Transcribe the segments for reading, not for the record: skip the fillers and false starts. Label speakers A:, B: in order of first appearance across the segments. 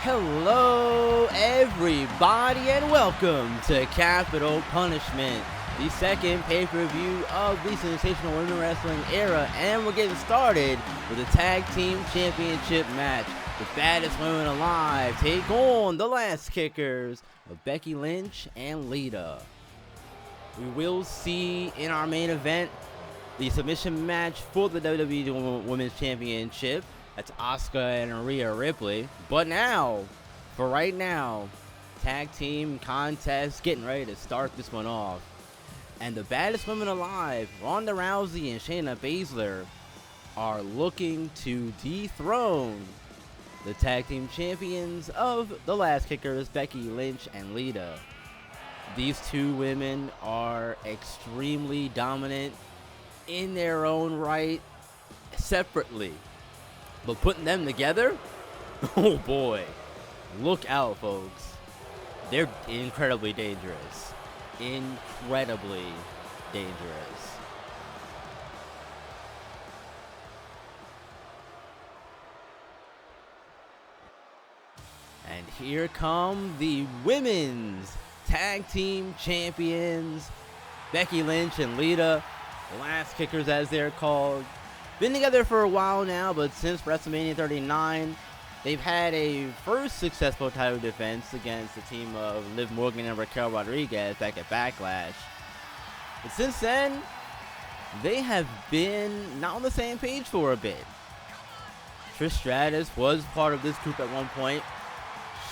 A: Hello everybody and welcome to Capitol Punishment, the second pay-per-view of the Sensational Women Wrestling era, and we're getting started with a Tag Team Championship match. The baddest women alive take on the Last Kickers of Becky Lynch and Lita. We will see in our main event the submission match for the WWE Women's Championship. That's Asuka and Rhea Ripley. But now, for right now, tag team contest, getting ready to start this one off. And the baddest women alive, Ronda Rousey and Shayna Baszler, are looking to dethrone the tag team champions of the Last Kickers, Becky Lynch and Lita. These two women are extremely dominant in their own right, separately. But putting them together, oh boy, look out, folks. They're incredibly dangerous. Incredibly dangerous. And here come the women's tag team champions, Becky Lynch and Lita, the Last Kickers as they're called. Been together for a while now, but since WrestleMania 39, they've had a first successful title defense against the team of Liv Morgan and Raquel Rodriguez back at Backlash. But since then, they have been not on the same page for a bit. Trish Stratus was part of this group at one point.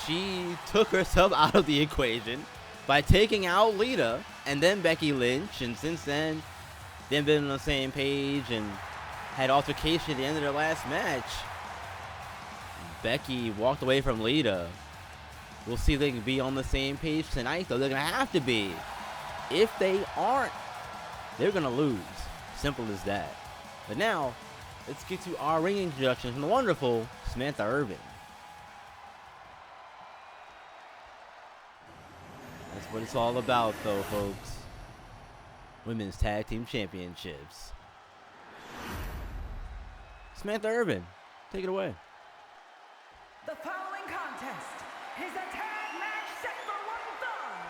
A: She took herself out of the equation by taking out Lita and then Becky Lynch, and since then, they've been on the same page and had altercation at the end of their last match. Becky walked away from Lita. We'll see if they can be on the same page tonight, though. They're going to have to be. If they aren't, they're going to lose. Simple as that. But now, let's get to our ring introduction from the wonderful Samantha Irvin. That's what it's all about, though, folks. Women's Tag Team Championships. Samantha Irvin, take it away.
B: The following contest is a tag match set for one fall,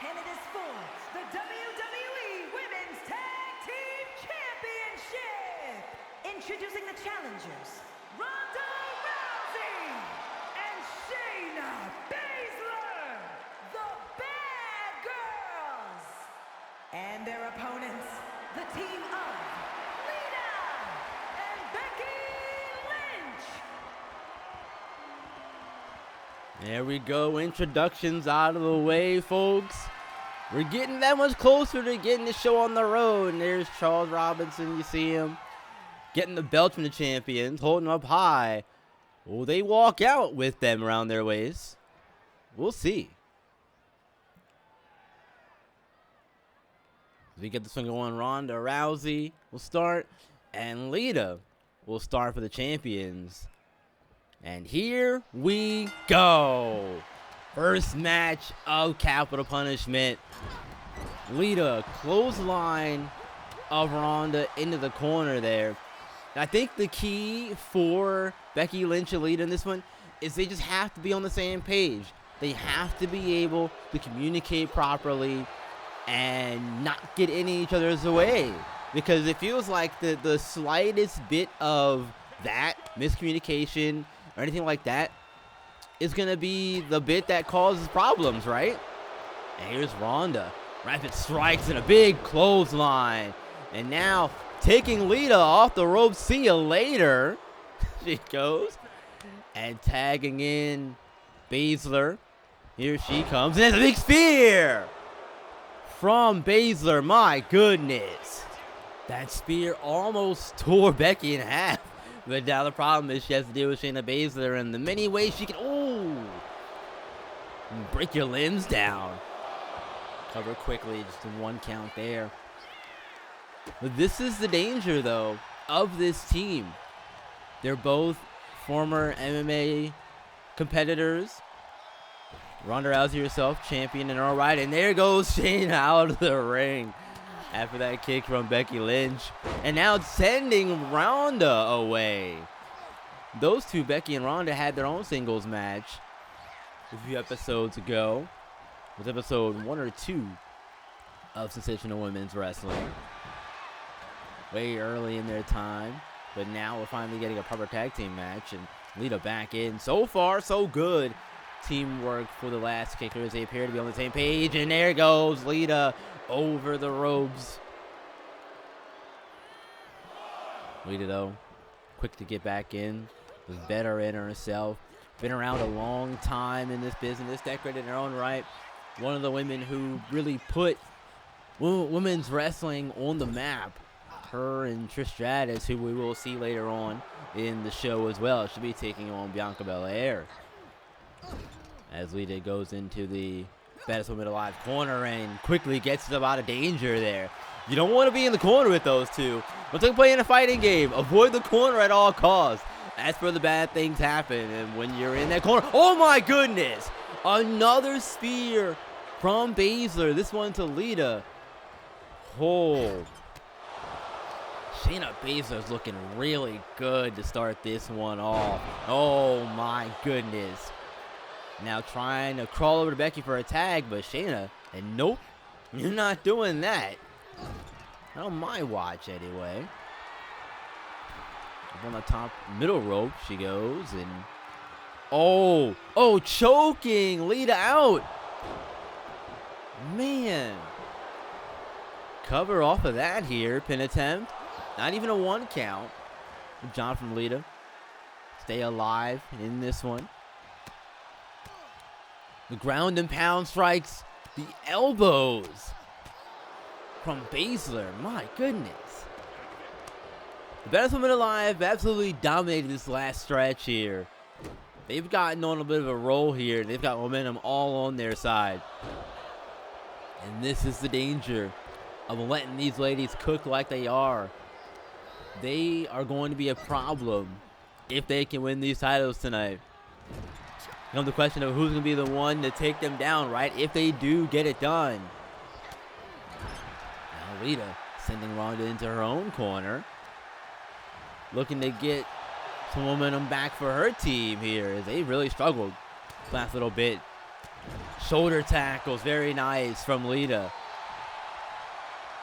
B: and it is for the WWE Women's Tag Team Championship. Introducing the challengers, Ronda Rousey and Shayna Baszler, the Bad Girls. And their opponents, the team of Lita and Becky Lynch.
A: There we go. Introductions out of the way, folks. We're getting that much closer to getting the show on the road. And there's Charles Robinson. You see him getting the belt from the champions, holding them up high. Will they walk out with them around their waist? We'll see. As we get this one going, Ronda Rousey will start, and Lita will start for the champions. And here we go. First match of Capitol Punishment. Lita clothesline of Ronda into the corner there. And I think the key for Becky Lynch and Lita in this one is they just have to be on the same page. They have to be able to communicate properly and not get in each other's way. Because it feels like the slightest bit of that miscommunication or anything like that is going to be the bit that causes problems, right? And here's Ronda. Rapid strikes and a big clothesline. And now taking Lita off the rope. See you later. She goes. And tagging in Baszler. Here she comes. And there's a big spear from Baszler. My goodness. That spear almost tore Becky in half. But now the problem is she has to deal with Shayna Baszler in the many ways she can. Oh! Break your limbs down. Cover quickly, just in one count there. But this is the danger, though, of this team. They're both former MMA competitors. Ronda Rousey herself, champion in her own right. And there goes Shayna out of the ring after that kick from Becky Lynch. And now it's sending Ronda away. Those two, Becky and Ronda, had their own singles match. a few episodes ago. It was episode 1 or 2 of Sensational Women's Wrestling. Way early in their time. But now we're finally getting a proper tag team match. And Lita back in. So far, so good. Teamwork for the last kickers. They appear to be on the same page. And there goes Lita over the ropes. Lita, though, quick to get back in. Was better in herself. Been around a long time in this business. Decorated in her own right. One of the women who really put women's wrestling on the map. Her and Trish Stratus, who we will see later on in the show as well, should be taking on Bianca Belair. As Lita goes into the baddest woman alive corner and quickly gets them out of danger there. You don't want to be in the corner with those two. But they're playing a fighting game. Avoid the corner at all costs. That's where the bad things happen. And when you're in that corner, oh my goodness! Another spear from Baszler. This one to Lita. Oh. Shayna Baszler's looking really good to start this one off. Oh my goodness. Now trying to crawl over to Becky for a tag, but Shayna, and nope, you're not doing that. Not on my watch anyway. Up on the top middle rope she goes, and oh, choking Lita out. Man. Cover off of that here, pin attempt. Not even a 1 count. Good job from Lita. Stay alive in this one. The ground and pound strikes. The elbows from Baszler. My goodness. The best woman alive absolutely dominated this last stretch here. They've gotten on a bit of a roll here. They've got momentum all on their side. And this is the danger of letting these ladies cook like they are. They are going to be a problem if they can win these titles tonight. Comes the question of who's going to be the one to take them down, right? If they do get it done. Now Lita sending Ronda into her own corner. Looking to get some momentum back for her team here, as they really struggled last little bit. Shoulder tackles, very nice from Lita.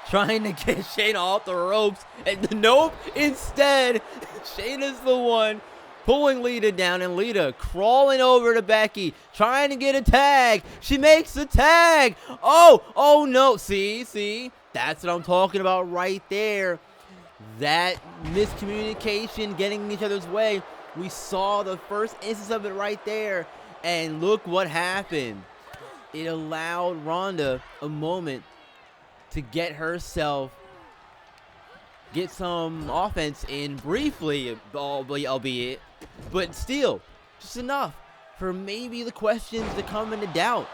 A: Trying to get Shayna off the ropes, and nope, instead, Shayna's the one pulling Lita down, and Lita crawling over to Becky, trying to get a tag. She makes the tag. Oh no, see, that's what I'm talking about right there. That miscommunication getting in each other's way. We saw the first instance of it right there, and look what happened. It allowed Ronda a moment to get herself, get some offense in briefly, albeit, but still, just enough for maybe the questions to come into doubt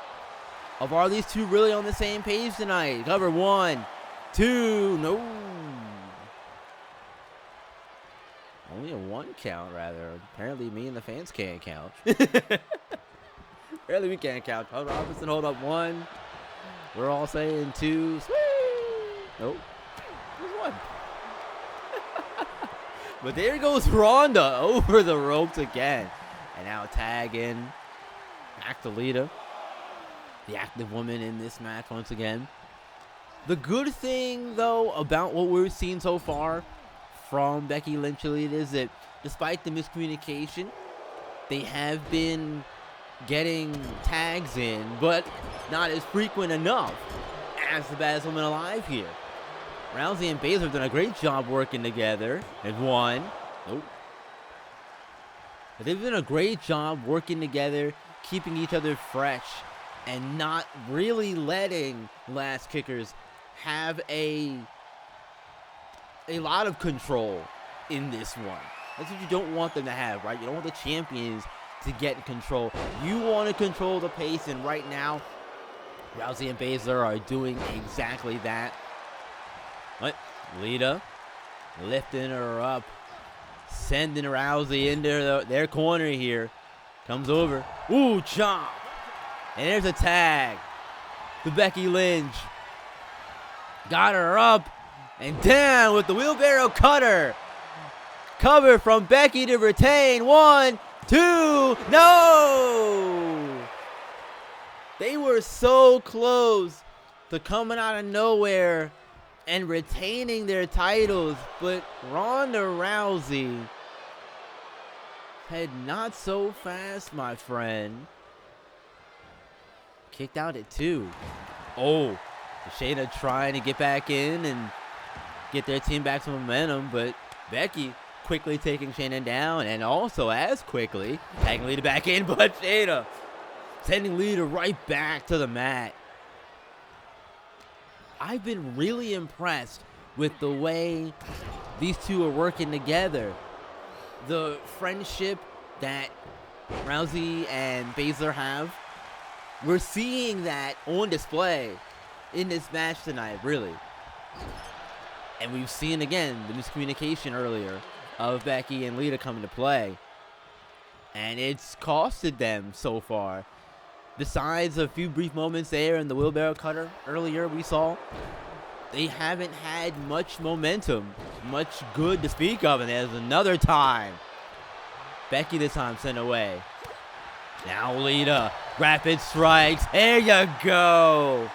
A: of, are these two really on the same page tonight? Cover 1, 2, no. Only a 1 count, rather. Apparently me and the fans can't count. Apparently we can't count. Robinson, hold up 1. We're all saying 2. Sweet. Nope. There's 1. But there goes Ronda over the ropes again. And now tag in. Back to Lita. The active woman in this match once again. The good thing, though, about what we've seen so far from Becky Lynch Elite is that despite the miscommunication, they have been getting tags in, but not as frequent enough as the baddest woman alive here. Rousey and Baszler have done a great job working together. And 1. Nope. But they've done a great job working together, keeping each other fresh, and not really letting last kickers have a lot of control in this one. That's what you don't want them to have, right? You don't want the champions to get in control. You want to control the pace, and right now, Rousey and Baszler are doing exactly that. But Lita lifting her up, sending Rousey into their corner here. Comes over. Ooh, chomp. And there's a tag to Becky Lynch. Got her up and down with the wheelbarrow cutter. Cover from Becky to retain. 1, 2, no! so close to coming out of nowhere and retaining their titles, but Ronda Rousey had not so fast, my friend. Kicked out at 2. Oh, Shayna trying to get back in and get their team back some momentum, but Becky quickly taking Shayna down, and also as quickly tagging Lita back in, but Shayna sending Lita right back to the mat. I've been really impressed with the way these two are working together. The friendship that Rousey and Baszler have, we're seeing that on display in this match tonight, really. And we've seen, again, the miscommunication earlier of Becky and Lita coming to play. And it's costed them so far. Besides a few brief moments there in the wheelbarrow cutter earlier we saw, they haven't had much momentum, much good to speak of. And there's another time. Becky this time sent away. Now Lita, rapid strikes. There you go.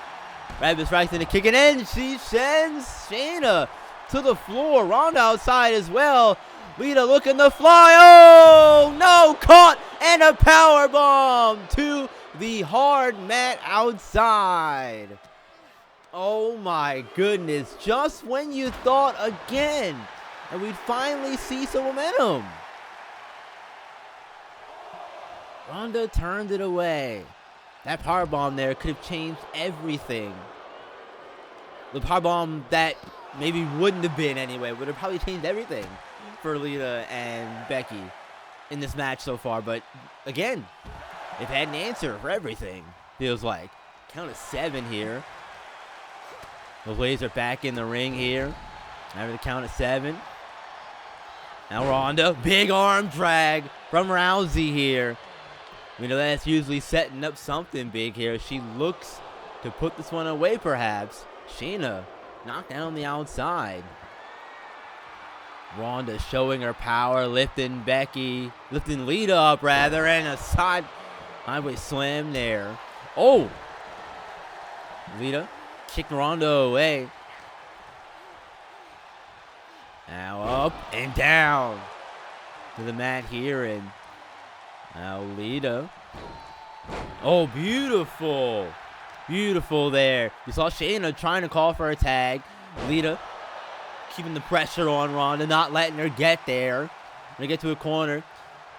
A: Rapid strikes into kicking in. She sends Shayna to the floor. Ronda outside as well. Lita looking to fly. Oh, no, caught, and a power bomb to the hard mat outside. Oh my goodness, just when you thought again that we'd finally see some momentum, Ronda turned it away. That powerbomb there could have changed everything. The powerbomb that maybe wouldn't have been anyway would have probably changed everything for Lita and Becky in this match so far. But again, they've had an answer for everything, feels like. Count of 7 here. The Blaze are back in the ring here. After the count of 7. Now Ronda, big arm drag from Rousey here. We know that's usually setting up something big here. She looks to put this one away perhaps. Shayna knocked down on the outside. Ronda showing her power, lifting Lita up rather, and a highway slam there. Oh! Lita kicked Ronda away. Now up and down to the mat here, and now Lita. Oh, beautiful. Beautiful there. You saw Shayna trying to call for a tag. Lita keeping the pressure on Ronda, not letting her get there. When they get to a corner.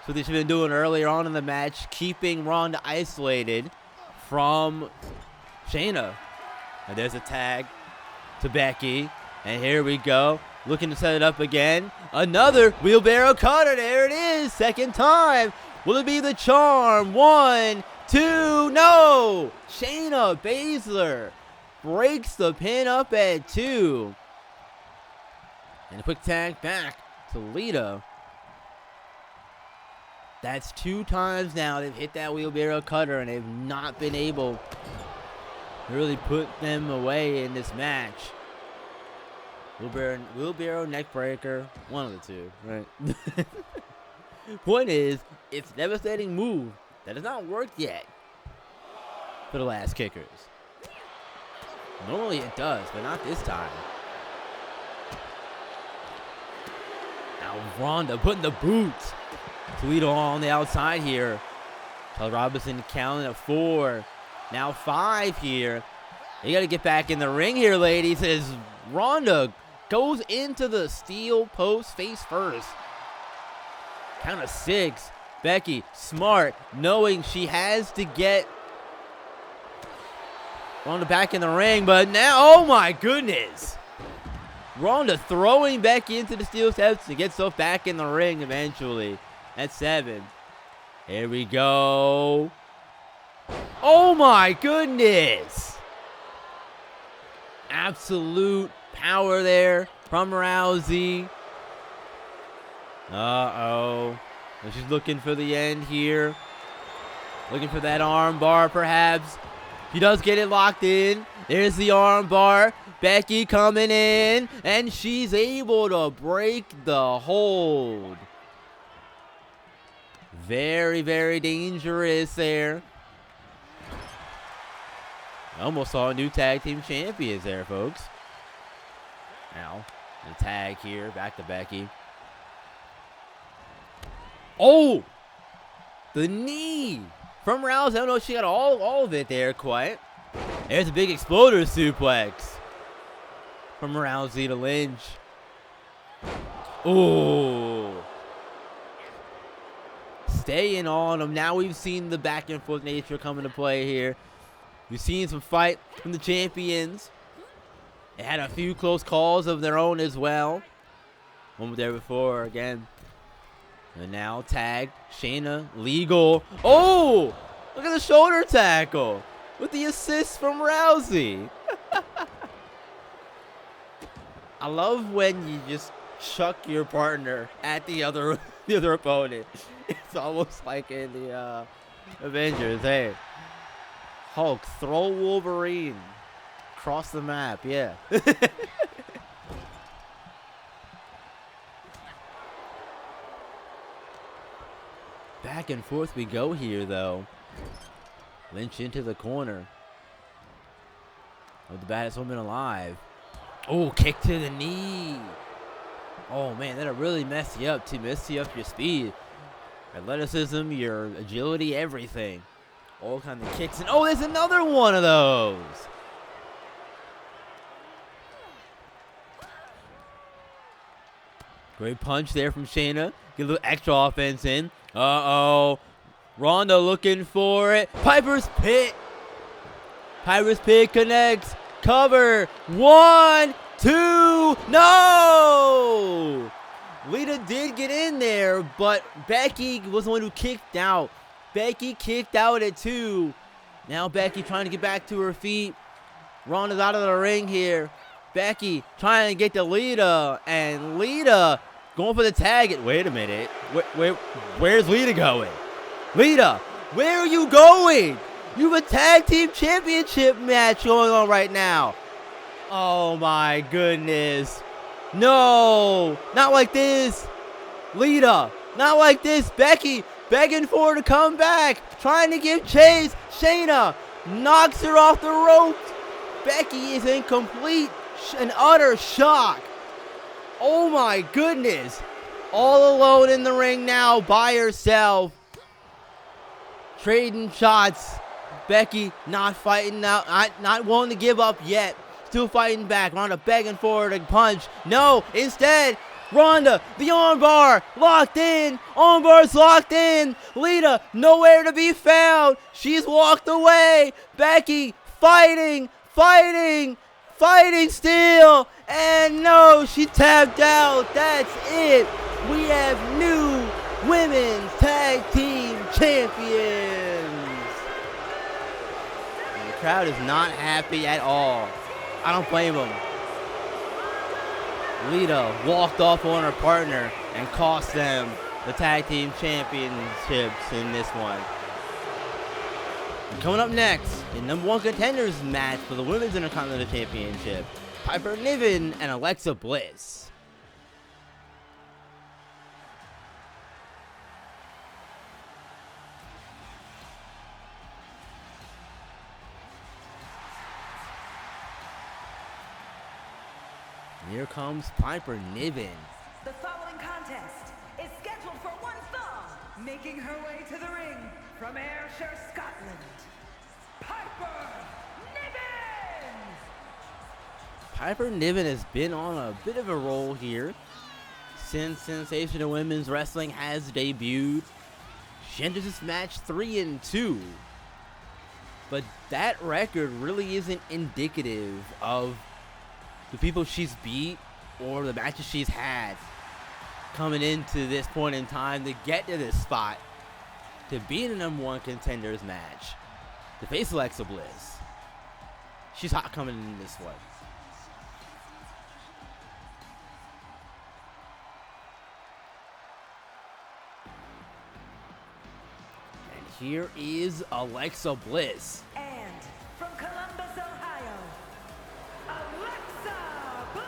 A: So they should have been doing earlier on in the match, keeping Ronda isolated from Shayna. And there's a tag to Becky. And here we go. Looking to set it up again. Another wheelbarrow cutter. There it is. Second time. Will it be the charm? 1, 2, no! Shayna Baszler breaks the pin up at 2. And a quick tag back to Lita. That's 2 times now they've hit that wheelbarrow cutter, and they've not been able to really put them away in this match. Wheelbarrow neck breaker, one of the two, right? Point is, it's a devastating move that has not worked yet for the last kickers. Normally it does, but not this time. Now Ronda putting the boots. Toledo on the outside here. Charles Robinson counting at 4. Now 5 here. You got to get back in the ring here, ladies, as Ronda goes into the steel post face first. Count of 6. Becky, smart, knowing she has to get Ronda back in the ring, but now, oh my goodness. Ronda throwing Becky into the steel steps to get herself back in the ring eventually. At 7. Here we go. Oh my goodness. Absolute power there from Rousey. Uh-oh. She's looking for the end here. Looking for that arm bar perhaps. She does get it locked in. There's the arm bar. Becky coming in. And she's able to break the hold. Very, very dangerous there. Almost saw new tag team champions there, folks. Now, the tag here, back to Becky. Oh! The knee from Rousey. I don't know if she got all of it there quite. There's a big exploder suplex from Rousey to Lynch. Ooh. Staying on him. Now we've seen the back and forth nature come into play here. We've seen some fight from the champions. They had a few close calls of their own as well. One there before again. And now tag, Shayna, legal. Oh! Look at the shoulder tackle with the assist from Rousey. I love when you just chuck your partner at the other opponent. It's almost like in the Avengers. Hey, Hulk, throw Wolverine across the map. Yeah. Back and forth we go here, though. Lynch into the corner. Oh, the baddest woman alive. Oh, kick to the knee. Oh, man, that'll really mess you up, too. Mess you up your speed. Athleticism, your agility, everything. All kinds of kicks. And oh, there's another one of those. Great punch there from Shayna. Get a little extra offense in. Uh-oh. Ronda looking for it. Piper's Pit. Piper's Pit connects. Cover. 1, 2. No! Lita did get in there, but Becky was the one who kicked out. Becky kicked out at 2. Now Becky trying to get back to her feet. Ronda's out of the ring here. Becky trying to get to Lita, and Lita going for the tag. Wait a minute. Where's Lita going? Lita, where are you going? You have a tag team championship match going on right now. Oh my goodness. No, not like this. Lita, not like this. Becky begging for her to come back, trying to give chase. Shayna knocks her off the ropes. Becky is in complete and utter shock. Oh my goodness. All alone in the ring now by herself. Trading shots. Becky not fighting out, not willing to give up yet. Still fighting back. Ronda begging for her to punch. No, instead, Ronda, the armbar, locked in. Armbar's locked in. Lita, nowhere to be found. She's walked away. Becky fighting still. And no, she tapped out. That's it. We have new women's tag team champions. And the crowd is not happy at all. I don't blame them. Lita walked off on her partner and cost them the tag team championships in this one. And coming up next, the #1 contenders match for the Women's Intercontinental Championship, Piper Niven and Alexa Bliss. Here comes Piper Niven.
B: The following contest is scheduled for one fall, making her way to the ring from Ayrshire, Scotland, Piper Niven!
A: Piper Niven has been on a bit of a roll here since Sensational Women's Wrestling has debuted. She enters this match 3-2, but that record really isn't indicative of the people she's beat or the matches she's had coming into this point in time to get to this spot to be in a #1 contenders match to face Alexa Bliss. She's hot coming in this one. And here is Alexa Bliss.
B: And from Columbus, Ohio, Alexa Bliss!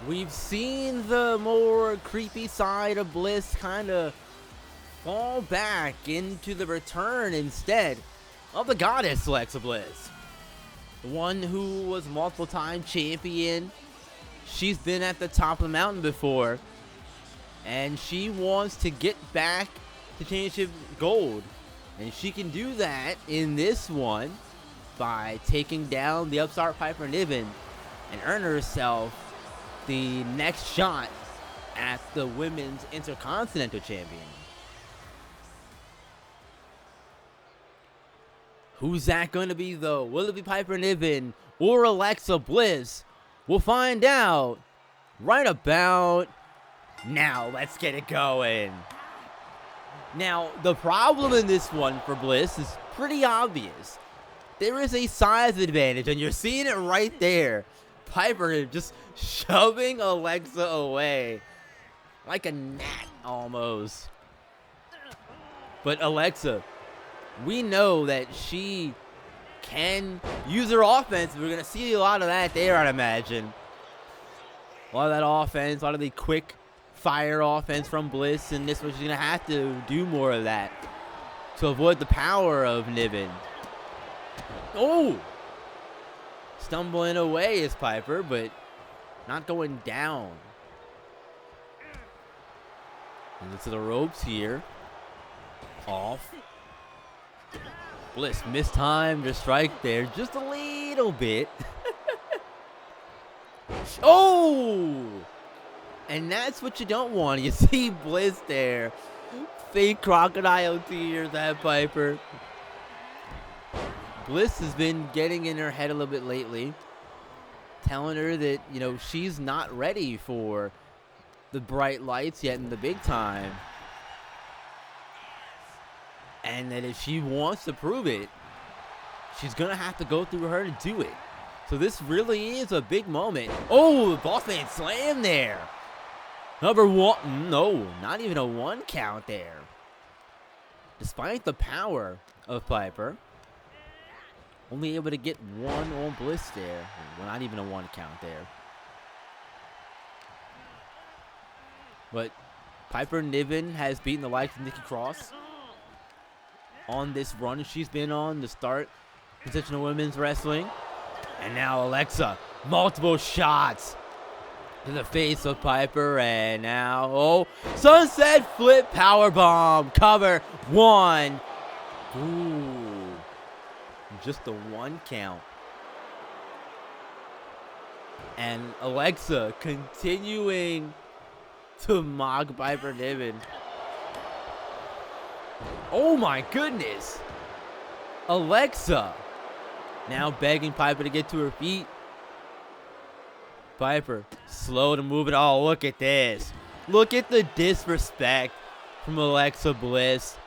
A: We've seen the more creepy side of Bliss kind of fall back into the return instead. of the goddess Alexa Bliss. The one who was multiple-time champion. She's been at the top of the mountain before. And she wants to get back to championship gold. And she can do that in this one by taking down the upstart Piper Niven and earn herself the next shot at the Women's Intercontinental Champion. Who's that going to be, though? Will it be Piper Niven or Alexa Bliss? We'll find out right about now. Let's get it going. Now, the problem in this one for Bliss is pretty obvious. There is a size advantage, and you're seeing it right there. Piper just shoving Alexa away like a gnat almost. But Alexa, we know that she can use her offense. We're going to see a lot of that there, I'd imagine. A lot of that offense, a lot of the quick fire offense from Bliss, and this one she's going to have to do more of that to avoid the power of Niven. Oh! Stumbling away is Piper, but not going down. Into the ropes here. Off. Bliss mistimed her strike there just a little bit. Oh! And that's what you don't want. You see Bliss there. Fake crocodile tears at Piper. Bliss has been getting in her head a little bit lately. Telling her that, you know, she's not ready for the bright lights yet in the big time. And that if she wants to prove it, she's going to have to go through her to do it. So this really is a big moment. Oh, the Bossman slam there. Number one. No, not even a one count there. Despite the power of Piper, only able to get one on Bliss there. Well, not even a one count there. But Piper Niven has beaten the likes of Nikki Cross on this run she's been on to start Sensational Women's Wrestling. And now Alexa, multiple shots to the face of Piper, and now, oh, sunset flip powerbomb, cover, one. Ooh, just a one count. And Alexa continuing to mock Piper Niven. Oh my goodness. Alexa now begging Piper to get to her feet. Piper slow to move it. Oh, look at this. Look at the disrespect from Alexa Bliss.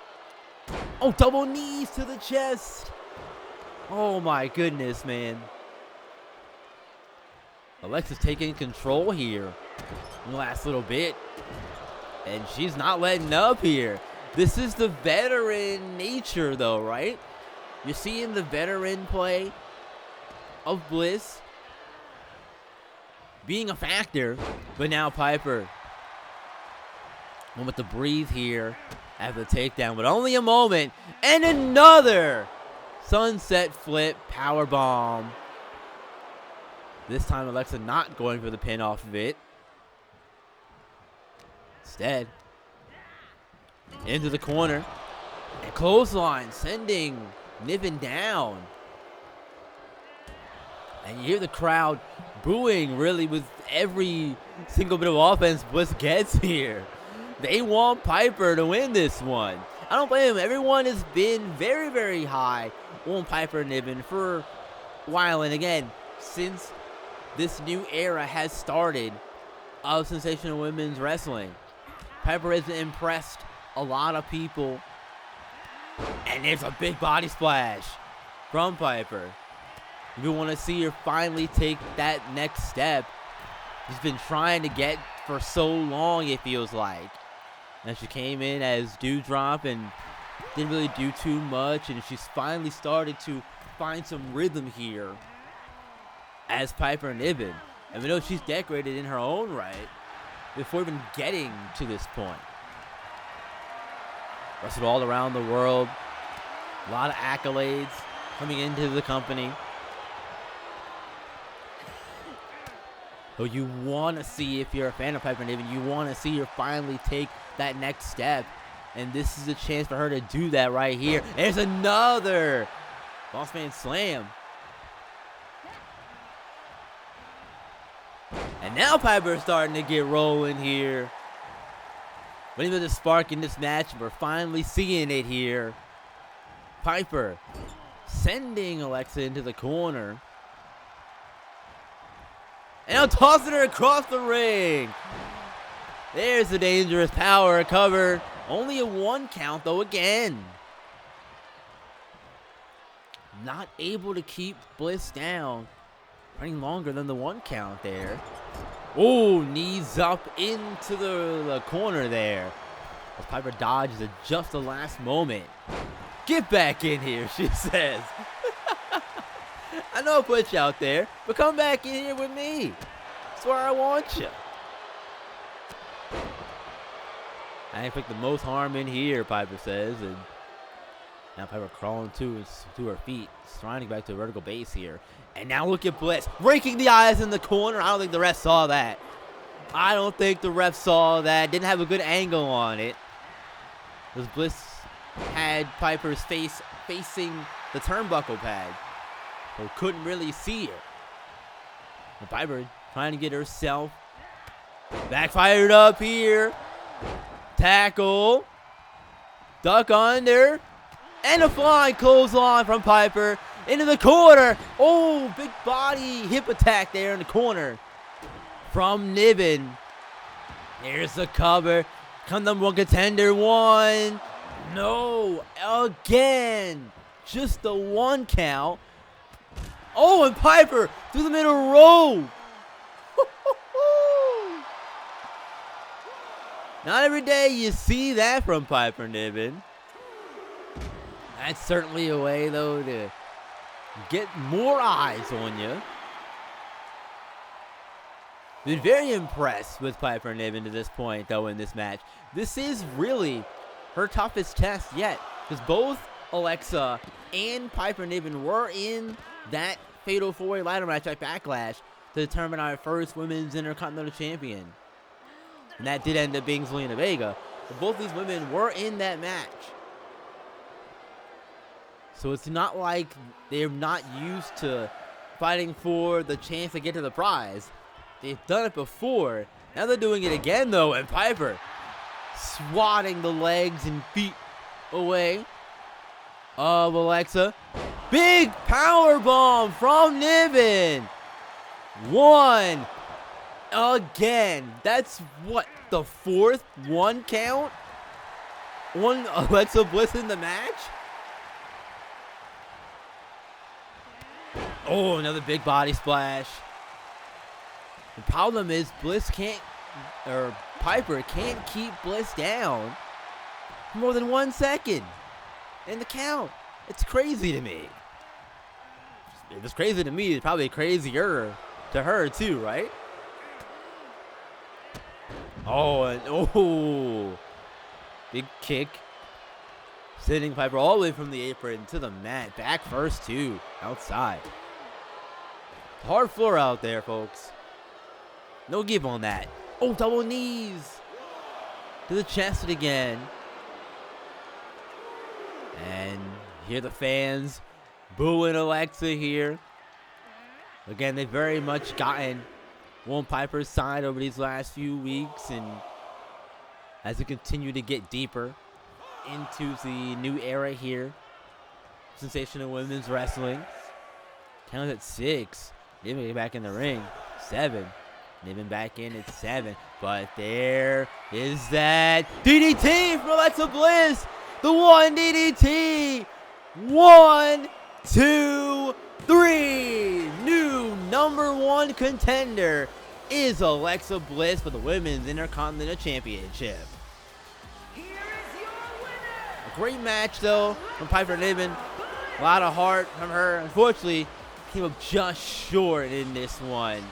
A: Oh, double knees to the chest. Oh my goodness, man. Alexa's taking control here in the last little bit. And she's not letting up here. This is the veteran nature, though, right? You're seeing the veteran play of Bliss being a factor. But now Piper, moment to breathe here after the takedown, but only a moment. And another sunset flip powerbomb. This time Alexa not going for the pin off of it. Instead, into the corner. And clothesline, sending Niven down. And you hear the crowd booing, really, with every single bit of offense Bliss gets here. They want Piper to win this one. I don't blame them. Everyone has been very, very high on Piper Niven for a while. And again, since this new era has started of Sensational Women's Wrestling, Piper has impressed a lot of people. And there's a big body splash from Piper. We want to see her finally take that next step. She's been trying to get for so long, it feels like. And she came in as Dewdrop and didn't really do too much. And she's finally started to find some rhythm here as Piper Niven. And we know she's decorated in her own right before even getting to this point. Wrestled all around the world. A lot of accolades coming into the company. So you want to see, if you're a fan of Piper Niven, you want to see her finally take that next step. And this is a chance for her to do that right here. There's another Boss Man Slam. And now Piper's starting to get rolling here. But even the spark in this match, we're finally seeing it here. Piper sending Alexa into the corner. And now tossing her across the ring. There's the dangerous power cover. Only a 1 count though again. Not able to keep Bliss down. Running longer than the 1 count there. Oh, knees up into the corner there. As Piper dodges at just the last moment. Get back in here, she says. I know I put you out there, but come back in here with me. That's where I want you. I inflict the most harm in here, Piper says. And now Piper crawling to her feet, sliding back to a vertical base here. And now look at Bliss, raking the eyes in the corner. I don't think the ref saw that. I don't think the ref saw that. Didn't have a good angle on it. Because Bliss had Piper's face facing the turnbuckle pad. So couldn't really see her. And Piper trying to get herself backfired up here. Tackle. Duck under. And a flying clothesline from Piper. Into the corner. Oh, big body hip attack there in the corner from Niven. Here's the cover. Come number 1 contender 1. No, again. Just the 1 count. Oh, and Piper through the middle row. Not every day you see that from Piper Niven. That's certainly a way, though, to get more eyes on you. Been very impressed with Piper Niven to this point, though, in this match. This is really her toughest test yet, because both Alexa and Piper Niven were in that Fatal 4-Way ladder match at Backlash to determine our first Women's Intercontinental Champion. And that did end up being Zelina Vega. But both these women were in that match. So it's not like they're not used to fighting for the chance to get to the prize. They've done it before. Now they're doing it again, though. And Piper swatting the legs and feet away of Alexa. Big power bomb from Niven. 1. Again. That's what, the 4th 1 count on Alexa Bliss in the match? Oh, another big body splash. The problem is Piper can't keep Bliss down for more than 1 second in the count. It's crazy to me. If it's crazy to me, it's probably crazier to her too, right? Oh, and oh, big kick. Sending Piper all the way from the apron to the mat. Back first too, outside. Hard floor out there, folks. No give on that. Oh, double knees to the chest again. And hear the fans booing Alexa here. Again, they've very much gotten on Piper's side over these last few weeks, and as we continue to get deeper into the new era here, Sensational Women's Wrestling. Count at 6. Niven get back in the ring. 7. Niven back in at 7. But there is that DDT from Alexa Bliss. The 1 DDT. 1, 2, 3. New number 1 contender is Alexa Bliss for the Women's Intercontinental Championship.
B: Here is your winner.
A: A great match, though, from Piper Niven. A lot of heart from her. Unfortunately, came up just short in this one.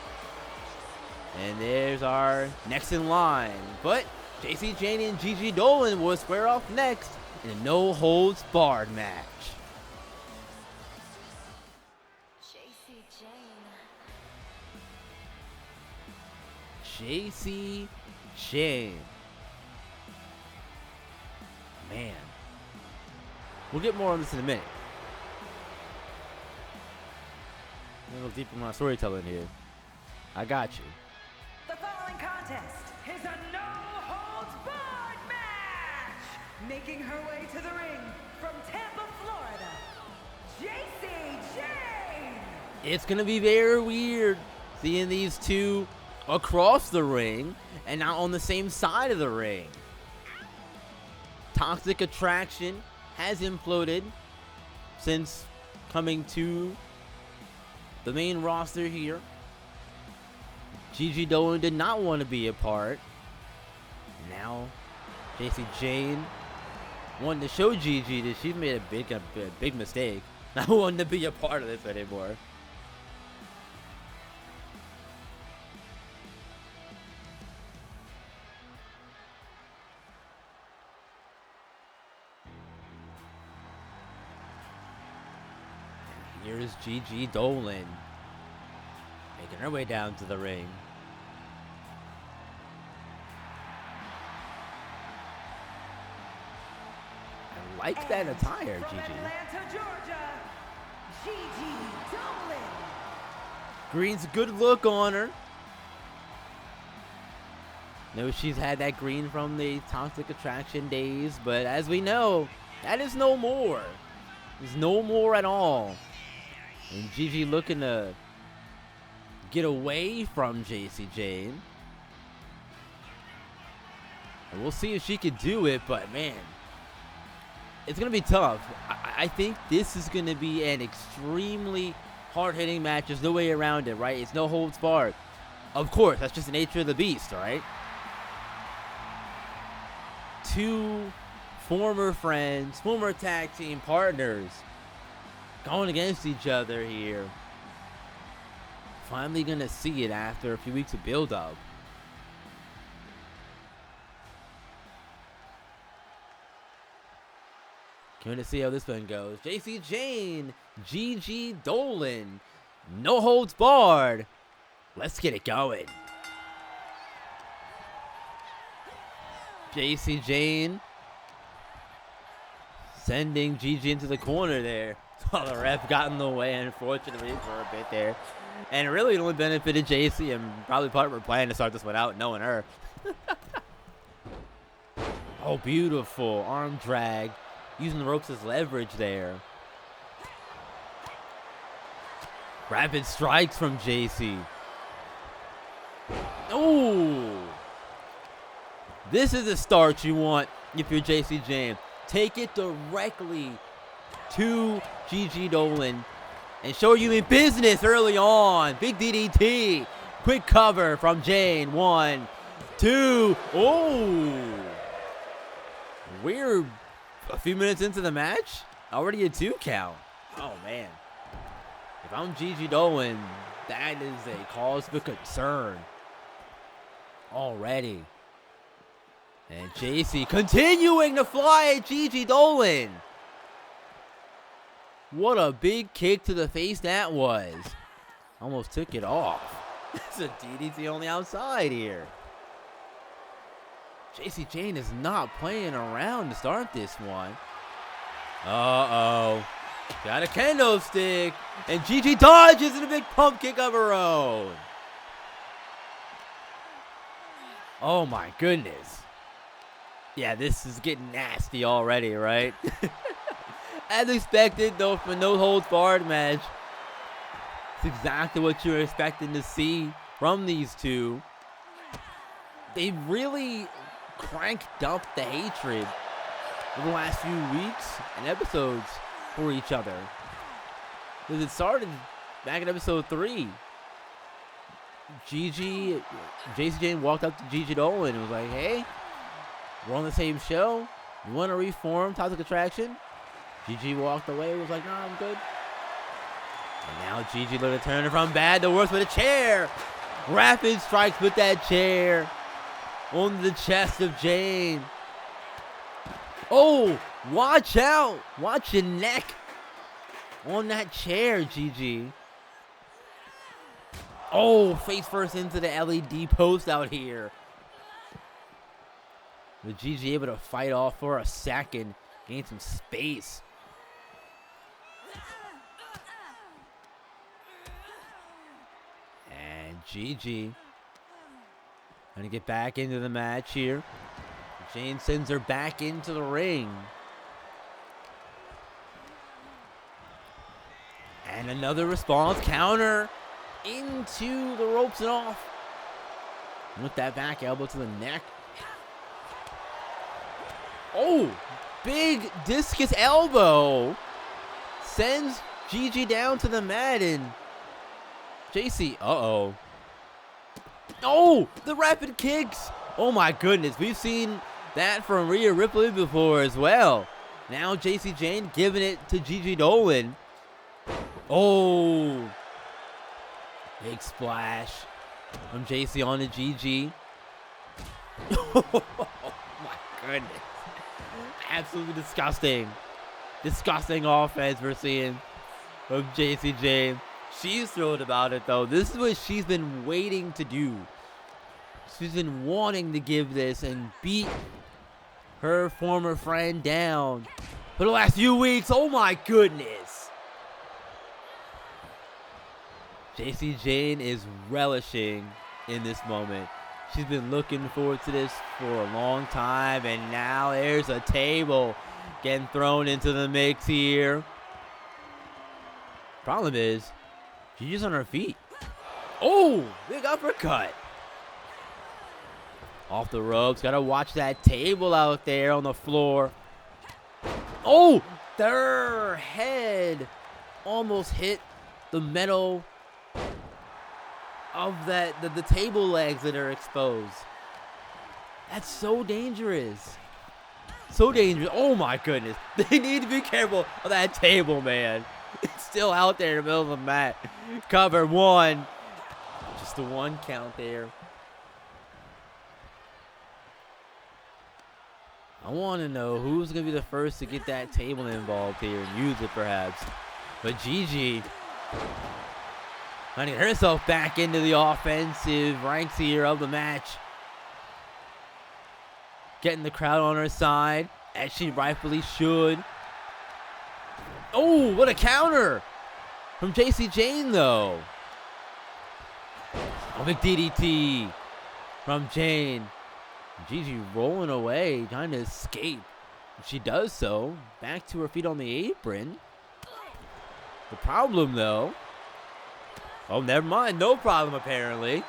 A: And there's our next in line. But JC Janie and Gigi Dolan will square off next in a no-holds-barred match. Jacy Jayne. Man. We'll get more on this in a minute. A little deeper in my storytelling here. I got you.
B: The following contest is a no-holds-barred match. Making her way to the ring from Tampa, Florida, Jacy Jayne.
A: It's going to be very weird seeing these two across the ring and not on the same side of the ring. Toxic Attraction has imploded since coming to the main roster here. Gigi Dolan did not want to be a part. Now, Jacy Jayne wanted to show Gigi that she's made a big mistake. Not wanting to be a part of this anymore. And here's Gigi Dolan making her way down to the ring. I like that attire,
B: From
A: Gigi.
B: Atlanta, Georgia, Gigi Dolan.
A: Green's a good look on her. Know she's had that green from the Toxic Attraction days, but as we know, that is no more. There's no more at all. And Gigi looking to get away from Jacy Jayne. And we'll see if she can do it, but man, it's going to be tough. I think this is going to be an extremely hard-hitting match. There's no way around it, right? It's no holds barred. Of course, that's just the nature of the beast, right? Two former friends, former tag team partners going against each other here. Finally going to see it after a few weeks of build-up. Going to see how this one goes. Jacy Jayne, Gigi Dolan, no holds barred. Let's get it going. Jacy Jayne sending Gigi into the corner there. Oh, the ref got in the way, unfortunately, for a bit there. And it really only benefited Jacy, and probably part of her plan to start this one out, knowing her. Oh, beautiful arm drag. Using the ropes as leverage there. Rapid strikes from Jacy. Oh! This is the start you want if you're Jacy Jayne. Take it directly to Gigi Dolan and show you in business early on. Big DDT. Quick cover from Jayne. 1, 2. Oh! We're a few minutes into the match, already a 2 count. Oh man, if I'm Gigi Dolan, that is a cause for concern already. And Jacy continuing to fly at Gigi Dolan. What a big kick to the face that was. Almost took it off. It's a DDT on the outside here. Jacy Jayne is not playing around to start this one. Uh-oh. Got a kendo stick. And Gigi dodges in a big pump kick of her own. Oh my goodness. Yeah, this is getting nasty already, right? As expected, though, for no holds barred match. It's exactly what you're expecting to see from these two. They really cranked up the hatred over the last few weeks and episodes for each other. Because it started back in episode 3. Jacy Jayne walked up to Gigi Dolan and was like, hey, we're on the same show. You want to reform Toxic Attraction? Gigi walked away and was like, no, I'm good. And now Gigi looking to turn it from bad to worse with a chair. Rapid strikes with that chair on the chest of Jayne. Oh, watch out. Watch your neck on that chair, Gigi. Oh, face first into the LED post out here. But Gigi able to fight off for a second, gain some space. And Gigi gonna get back into the match here. Jane sends her back into the ring. And another response counter into the ropes and off. With that back elbow to the neck. Oh, big discus elbow. Sends Gigi down to the mat and JC, uh-oh. Oh, the rapid kicks. Oh my goodness, we've seen that from Rhea Ripley before as well. Now JC Jane giving it to Gigi Dolan. Oh, big splash from JC on to Gigi. Oh my goodness. Absolutely disgusting. Disgusting offense we're seeing from JC Jane. She's thrilled about it though. This is what she's been waiting to do. She's been wanting to give this and beat her former friend down for the last few weeks. Oh my goodness. JC Jane is relishing in this moment. She's been looking forward to this for a long time, and now there's a table getting thrown into the mix here. Problem is, Gigi's on her feet. Oh, big uppercut. Off the ropes. Gotta watch that table out there on the floor. Oh, their head almost hit the metal of the table legs that are exposed. That's so dangerous. So dangerous. Oh my goodness. They need to be careful of that table, man. It's still out there in the middle of the mat. Cover one. Just the one count there. I want to know who's going to be the first to get that table involved here and use it perhaps. But Gigi finding herself back into the offensive ranks here of the match. Getting the crowd on her side, as she rightfully should. Oh, what a counter from JC Jane, though. A big DDT from Jane. Gigi rolling away, trying to escape. She does so. Back to her feet on the apron. The problem, though. Oh, never mind. No problem, apparently.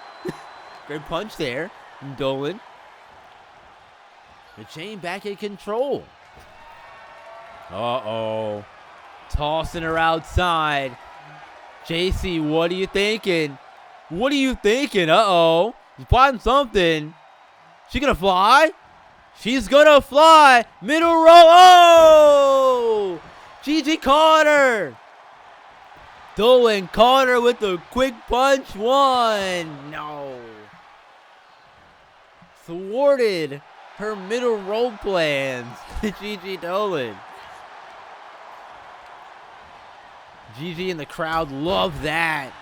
A: Great punch there from Dolan. The Jane back in control. Uh-oh. Tossing her outside. JC, what are you thinking? What are you thinking? Uh-oh. She's plotting something. She gonna fly? She's gonna fly. Middle row. Oh! Gigi caught her. Dolan caught her with the quick punch. One. No. Thwarted her middle row plans. Gigi Dolan. Gigi and the crowd love that.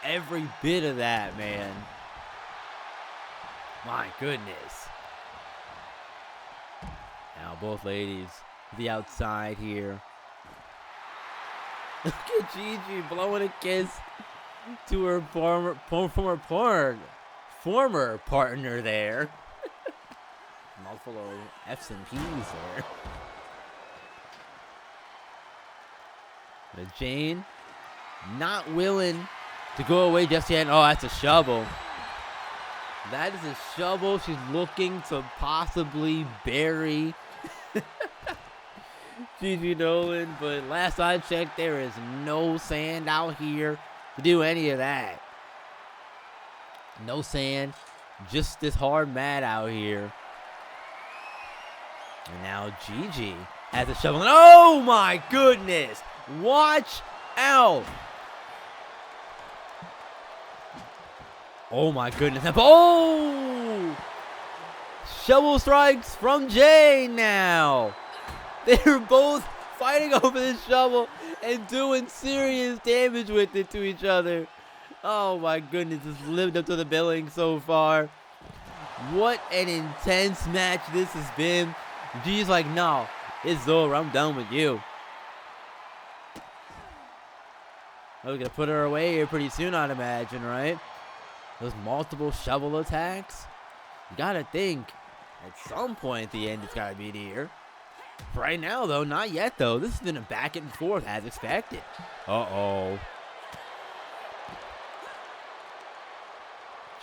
A: Every bit of that, man. My goodness. Now both ladies to the outside here. Look at Gigi blowing a kiss to her former partner there. Mouthful of F's and P's there. But Jane not willing to go away just yet. Oh, that's a shovel. That is a shovel she's looking to possibly bury Gigi Dolan, but last I checked, there is no sand out here to do any of that. No sand, just this hard mat out here. And now Gigi has a shovel. Oh my goodness! Watch out! Oh my goodness. Oh! Shovel strikes from Jane now. They're both fighting over this shovel and doing serious damage with it to each other. Oh my goodness, it's lived up to the billing so far. What an intense match this has been. G's like, no, it's over. I'm done with you. We're gonna put her away here pretty soon, I'd imagine, right? Those multiple shovel attacks. You gotta think, at some point at the end, it's gotta be here. Right now, though, not yet, though. This has been a back and forth as expected. Uh-oh.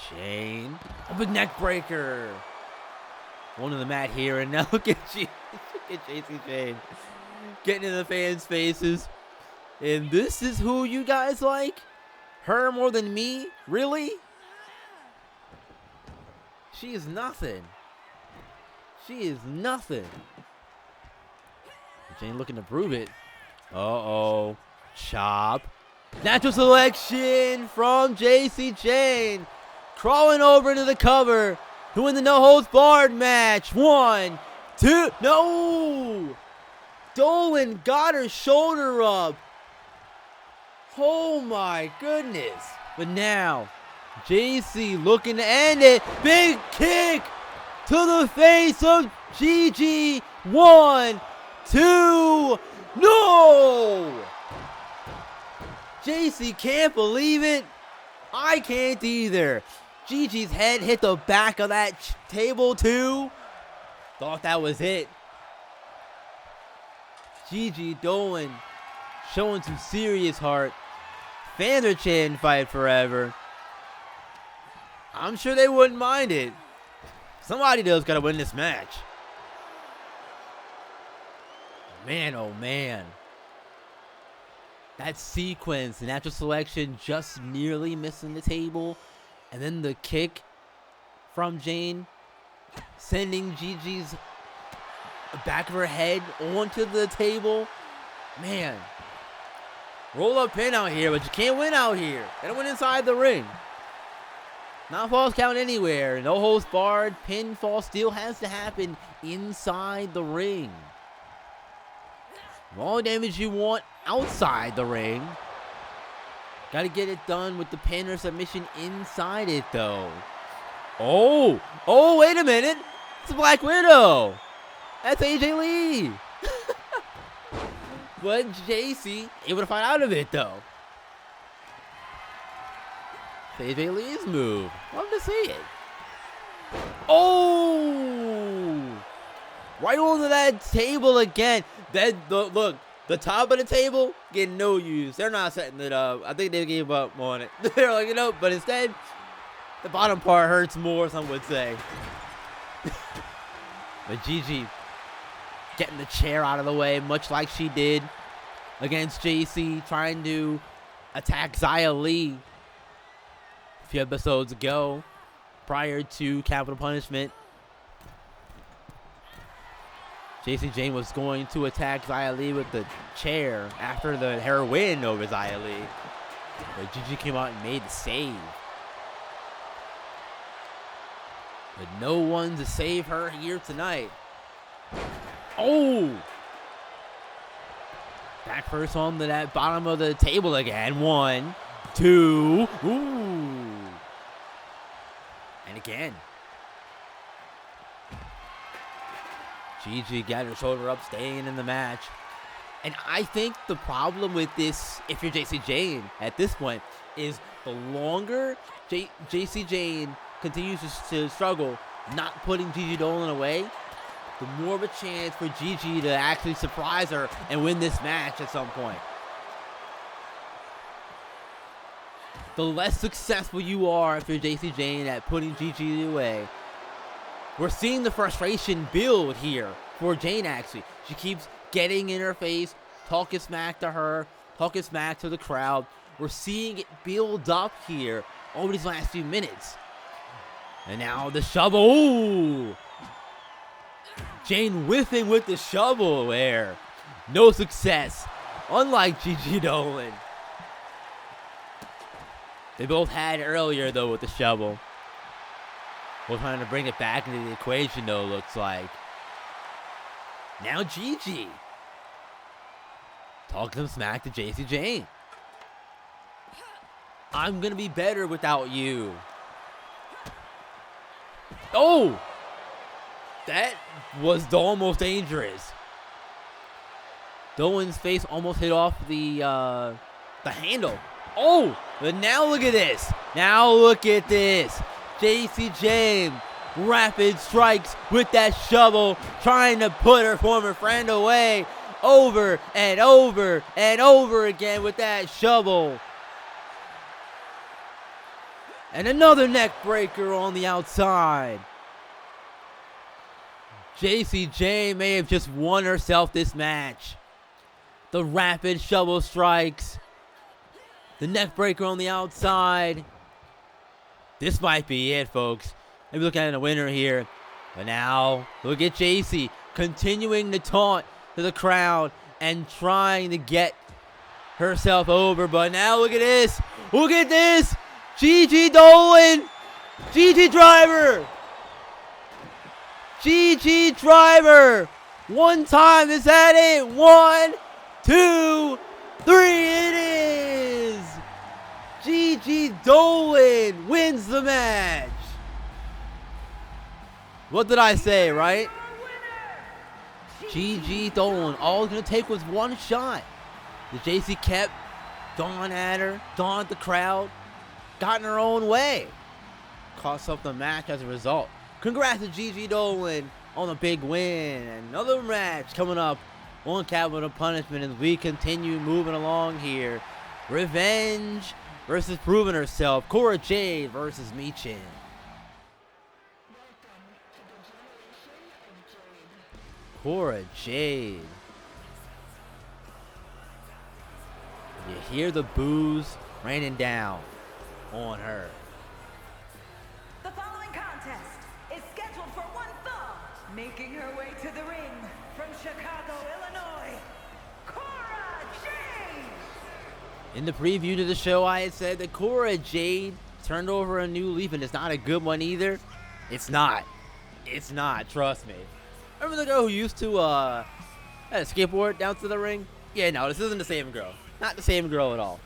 A: Jane. A big neck breaker. One of the mat here, and now look at Look at JC Jane. Getting in the fans' faces. And this is who you guys like? Her more than me? Really? She is nothing. She is nothing. Jane looking to prove it. Uh-oh. Chop. Natural selection from JC Jane. Crawling over into the cover to win the no-holds-barred match. 1, 2. No! Dolan got her shoulder up. Oh my goodness. But now, JC looking to end it. Big kick to the face of Gigi. 1, 2. No! JC can't believe it. I can't either. Gigi's head hit the back of that table too. Thought that was it. Gigi Dolan showing some serious heart. Fans are chanting fight forever. I'm sure they wouldn't mind it. Somebody does gotta win this match. Man, oh man. That sequence, the natural selection just nearly missing the table. And then the kick from Jane, sending Gigi's back of her head onto the table. Man. Roll up pin out here, but you can't win out here. Gotta win inside the ring. Not false count anywhere. No holds barred. Pinfall still has to happen inside the ring. All the damage you want outside the ring. Got to get it done with the pin or submission inside it, though. Oh, wait a minute. It's Black Widow. That's AJ Lee. But JC able to find out of it, though. It's AJ Lee's move. Love to see it. Oh! Right onto that table again. Look, the top of the table getting no use. They're not setting it up. I think they gave up on it. They're like, but instead, the bottom part hurts more, some would say. But Gigi getting the chair out of the way, much like she did against JC, trying to attack Xia Li a few episodes ago, prior to Capitol Punishment. JC Jane was going to attack Xia Li with the chair after her win over Xia Li. But Gigi came out and made the save. But no one to save her here tonight. Oh! Back first on to that bottom of the table again. 1, 2. Ooh. And again. Gigi got her shoulder up, staying in the match. And I think the problem with this, if you're JC Jane at this point, is the longer JC Jane continues to struggle, not putting Gigi Dolan away, the more of a chance for Gigi to actually surprise her and win this match at some point. The less successful you are if you're JC Jane at putting Gigi away, we're seeing the frustration build here for Jane, actually. She keeps getting in her face, talking smack to her, talking smack to the crowd. We're seeing it build up here over these last few minutes. And now the shovel. Ooh! Jane whiffing with the shovel there. No success. Unlike Gigi Dolan. They both had earlier, though, with the shovel. We're trying to bring it back into the equation, though, looks like. Now Gigi. Talking some smack to JC Jane. I'm going to be better without you. Oh! That was almost dangerous. Dolan's face almost hit off the handle. Oh! But now look at this. Now look at this. JC James. Rapid strikes with that shovel, trying to put her former friend away over and over and over again with that shovel. And another neck breaker on the outside. JC James may have just won herself this match. The rapid shovel strikes. The neck breaker on the outside. This might be it, folks. Maybe looking at a winner here. But now, look at JC continuing to taunt to the crowd and trying to get herself over. But now look at this. Look at this. Gigi Dolan. Gigi Driver. Gigi Driver. One time. Is that it? 1, 2, 3. It is. Gigi Dolan wins the match. What did I say, right? Gigi Dolan. All it's going to take was one shot. The JC kept going at her, going at the crowd, got in her own way. Cost up the match as a result. Congrats to Gigi Dolan on a big win. Another match coming up on Capitol Punishment as we continue moving along here. Revenge versus Proving Herself. Cora Jade versus Michin. Cora Jade. You hear the boos raining down on her.
B: The following contest is scheduled for one fall. Making her way to the ring from Chicago, Illinois, Cora Jade.
A: In the preview to the show, I had said that Cora Jade turned over a new leaf, and it's not a good one either. It's not. It's not, trust me. Remember the girl who used to had a skateboard down to the ring? Yeah, no, this isn't the same girl. Not the same girl at all.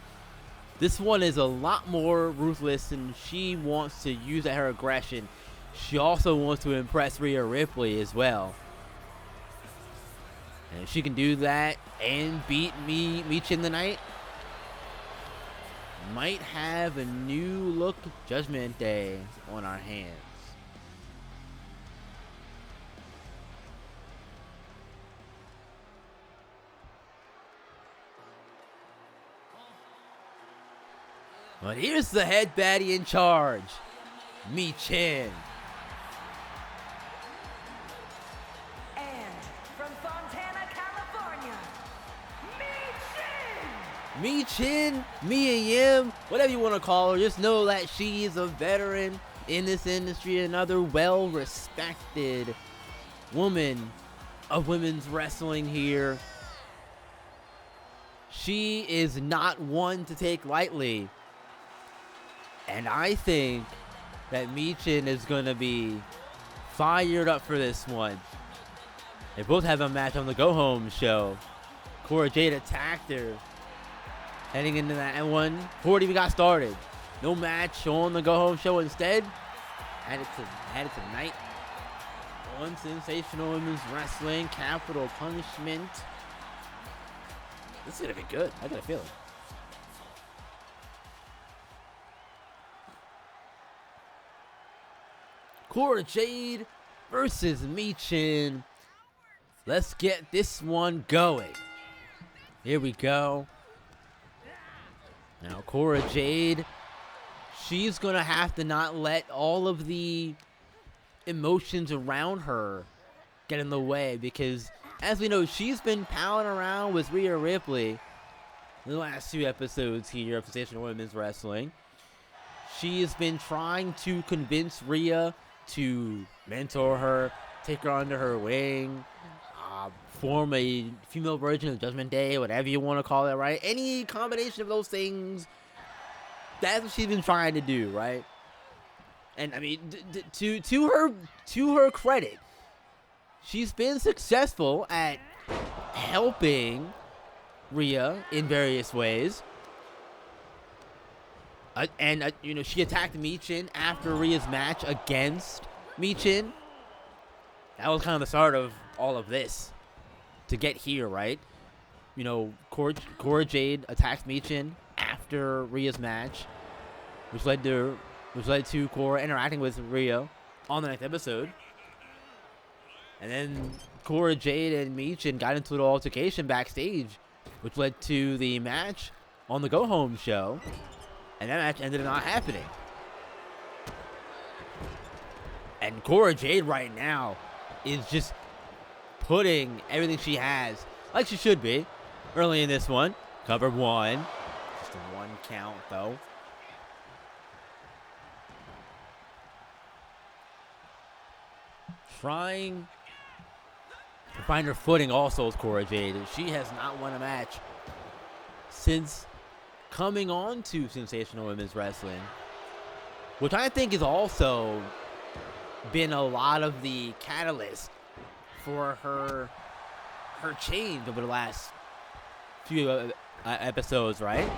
A: This one is a lot more ruthless, and she wants to use her aggression. She also wants to impress Rhea Ripley as well. And if she can do that and beat Michin tonight, might have a new look Judgment Day on our hands. But here's the head baddie in charge, Michin.
B: And from Fontana, California, Michin.
A: Michin, Mia Yim, whatever you want to call her, just know that she is a veteran in this industry, another well-respected woman of women's wrestling here. She is not one to take lightly. And I think that Michin is going to be fired up for this one. They both have a match on the Go Home show. Cora Jade attacked her heading into that one before it even got started. No match on the Go Home show. Instead, had it tonight on Sensational Women's Wrestling, Capitol Punishment. This is going to be good. I got a feeling. Cora Jade versus Michin. Let's get this one going. Here we go. Now Cora Jade, she's going to have to not let all of the emotions around her get in the way, because as we know, she's been palling around with Rhea Ripley the last 2 episodes here of Sensational Women's Wrestling. She has been trying to convince Rhea to mentor her, take her under her wing, form a female version of Judgment Day, whatever you want to call it, right? Any combination of those things, that's what she's been trying to do, right? And I mean, to her credit, she's been successful at helping Rhea in various ways. You know, she attacked Michin after Rhea's match against Michin. That was kind of the start of all of this to get here, right? You know, Cora Jade attacked Michin after Rhea's match, which led to Cora interacting with Rhea on the next episode. And then Cora Jade and Michin got into an altercation backstage, which led to the match on the Go Home show. And that match ended up not happening. And Cora Jade right now is just putting everything she has, like she should be, early in this one. Cover one. Just a 1 count, though. Trying to find her footing also is Cora Jade. She has not won a match since coming on to Sensational Women's Wrestling, which I think has also been a lot of the catalyst for her change over the last few episodes, right?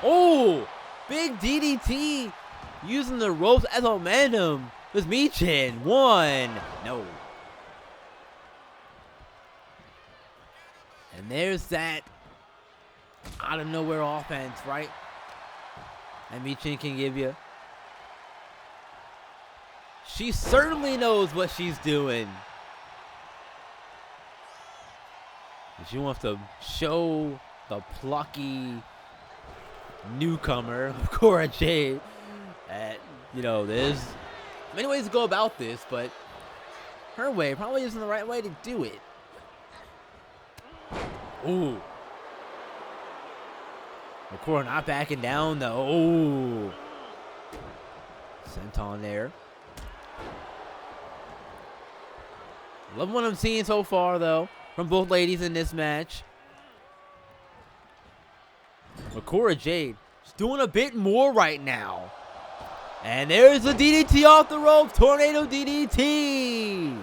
A: Oh, big DDT using the ropes as momentum with Michin. One, no. And there's that out of nowhere offense, right? And Michin can give you. She certainly knows what she's doing. She wants to show the plucky newcomer, Cora Jade, that, you know, there's many ways to go about this, but her way probably isn't the right way to do it. Ooh. Cora not backing down, though. Ooh. Senton there. Love what I'm seeing so far, though, from both ladies in this match. But Cora Jade is doing a bit more right now. And there's a DDT off the rope. Tornado DDT.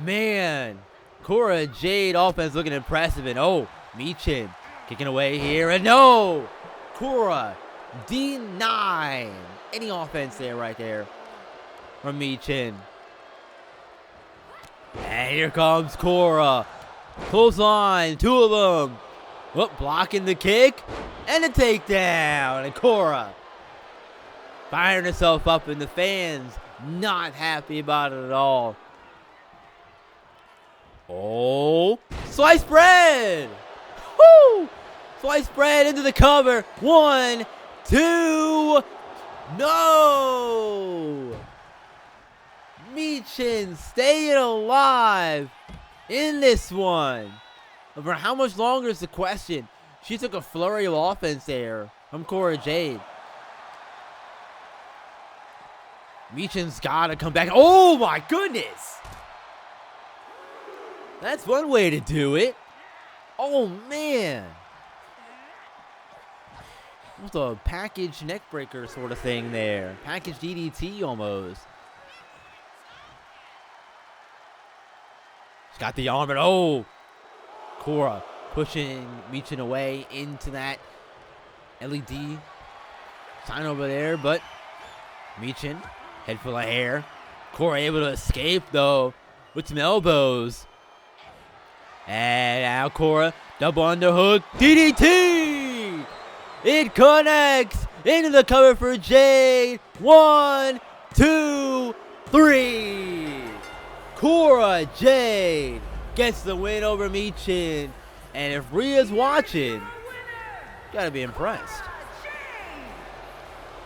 A: Man, Cora Jade offense looking impressive. And oh, Michin kicking away here. And no, Cora D9. Any offense there right there from Michin. And here comes Cora. Clothesline, two of them. Oh, blocking the kick and a takedown. And Cora firing herself up, and the fans not happy about it at all. Oh, slice bread. Woo! Slice bread into the cover. 1, 2. No! Michin staying alive in this one. For how much longer is the question? She took a flurry of offense there from Cora Jade. Michin's got to come back. Oh my goodness! That's one way to do it. Oh man. What's a package neck breaker sort of thing there? Package DDT almost. She's got the arm, and oh! Cora pushing Michin away into that LED sign over there, but Michin, head full of hair. Cora able to escape, though, with some elbows. And now Cora, double underhook, DDT! It connects into the cover for Jade. 1, 2, 3. Cora Jade gets the win over Michin. And if Rhea's watching, gotta be impressed.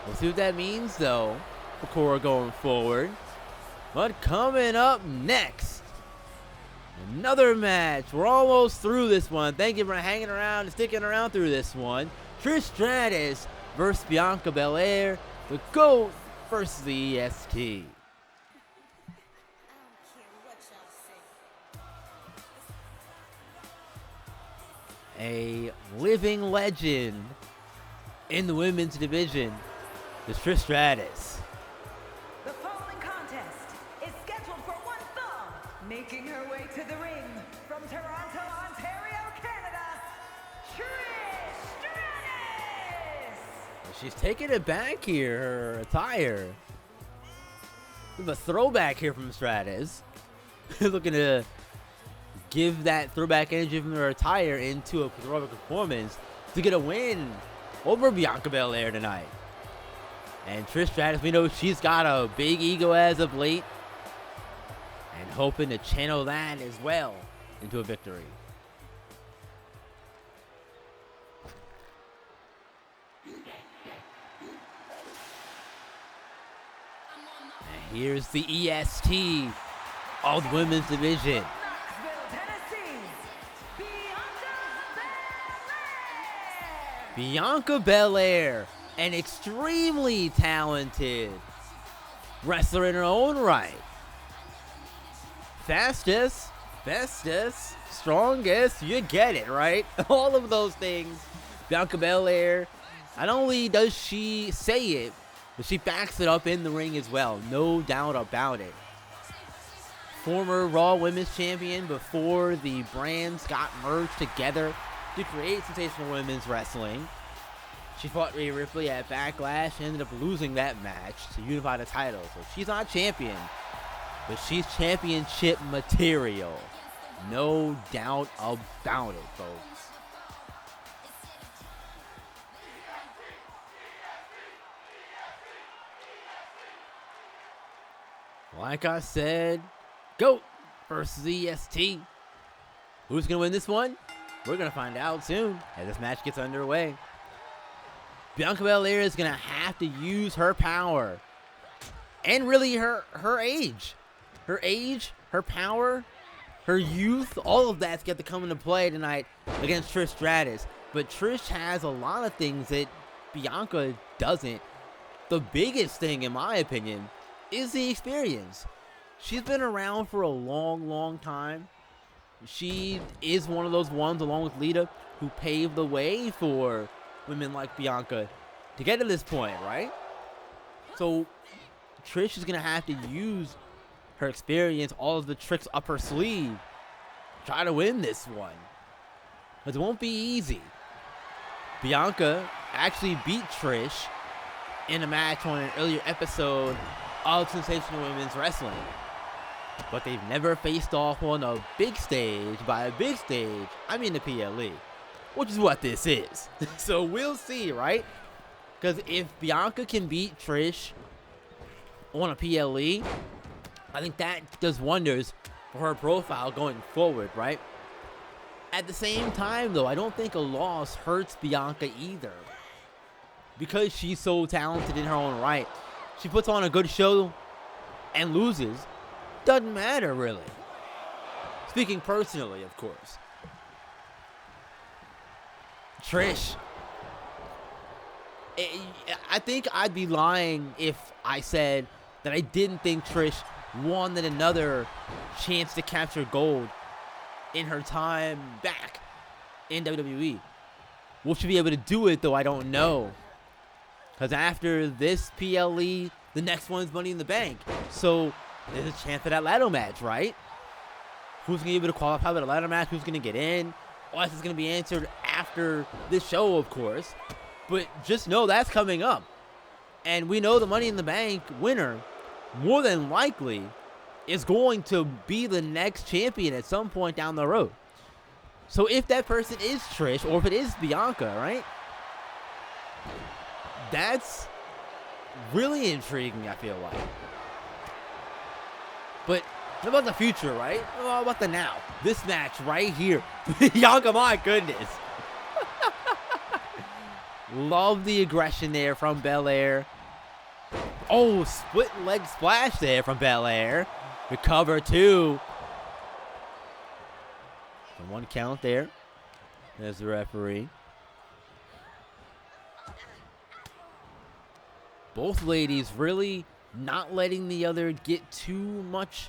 A: We'll see what that means, though, for Cora going forward. But coming up next, another match. We're almost through this one. Thank you for hanging around and sticking around through this one. Trish Stratus versus Bianca Belair. The GOAT versus the EST. A living legend in the women's division is Trish Stratus.
B: The following contest is scheduled for one fall, making her way to the ring from Toronto, Ontario, Canada, Trish Stratus!
A: She's taking it back here, her attire. We have a throwback here from Stratus. Looking to give that throwback energy from her attire into a heroic performance to get a win over Bianca Belair tonight. And Trish Stratus, we know she's got a big ego as of late, and hoping to channel that as well into a victory. And here's the EST of the women's division. Bianca Belair, an extremely talented wrestler in her own right. Fastest, bestest, strongest, you get it, right? All of those things. Bianca Belair, not only does she say it, but she backs it up in the ring as well. No doubt about it. Former Raw Women's Champion before the brands got merged together to create Sensational Women's Wrestling. She fought Rhea Ripley at Backlash and ended up losing that match to unify the title. So she's not champion, but she's championship material. No doubt about it, folks. Like I said, GOAT versus EST. Who's going to win this one? We're going to find out soon as this match gets underway. Bianca Belair is going to have to use her power and really her age. Her age, her power, her youth, all of that's got to come into play tonight against Trish Stratus. But Trish has a lot of things that Bianca doesn't. The biggest thing, in my opinion, is the experience. She's been around for a long, long time. She is one of those ones, along with Lita, who paved the way for women like Bianca to get to this point, right? So Trish is going to have to use her experience, all of the tricks up her sleeve, try to win this one. Because it won't be easy. Bianca actually beat Trish in a match on an earlier episode of Sensational Women's Wrestling. But they've never faced off on a big stage. By a big stage, I mean the PLE, which is what this is. So we'll see, right? Because if Bianca can beat Trish on a PLE, I think that does wonders for her profile going forward, right? At the same time, though, I don't think a loss hurts Bianca either. Because she's so talented in her own right. She puts on a good show and loses. Doesn't matter, really. Speaking personally, of course. Trish. I think I'd be lying if I said that I didn't think Trish wanted another chance to capture gold in her time back in WWE. Will she be able to do it, though? I don't know. Because after this PLE, the next one's Money in the Bank. So there's a chance for that ladder match, right? Who's going to be able to qualify for the ladder match? Who's going to get in? All this is going to be answered after this show, of course. But just know that's coming up. And we know the Money in the Bank winner, more than likely, is going to be the next champion at some point down the road. So if that person is Trish, or if it is Bianca, right? That's really intriguing, I feel like. But what about the future, right? What about the now? This match right here. Bianca, my goodness. Love the aggression there from Belair. Oh, split leg splash there from Belair. Recover two. And one count there. There's the referee. Both ladies really not letting the other get too much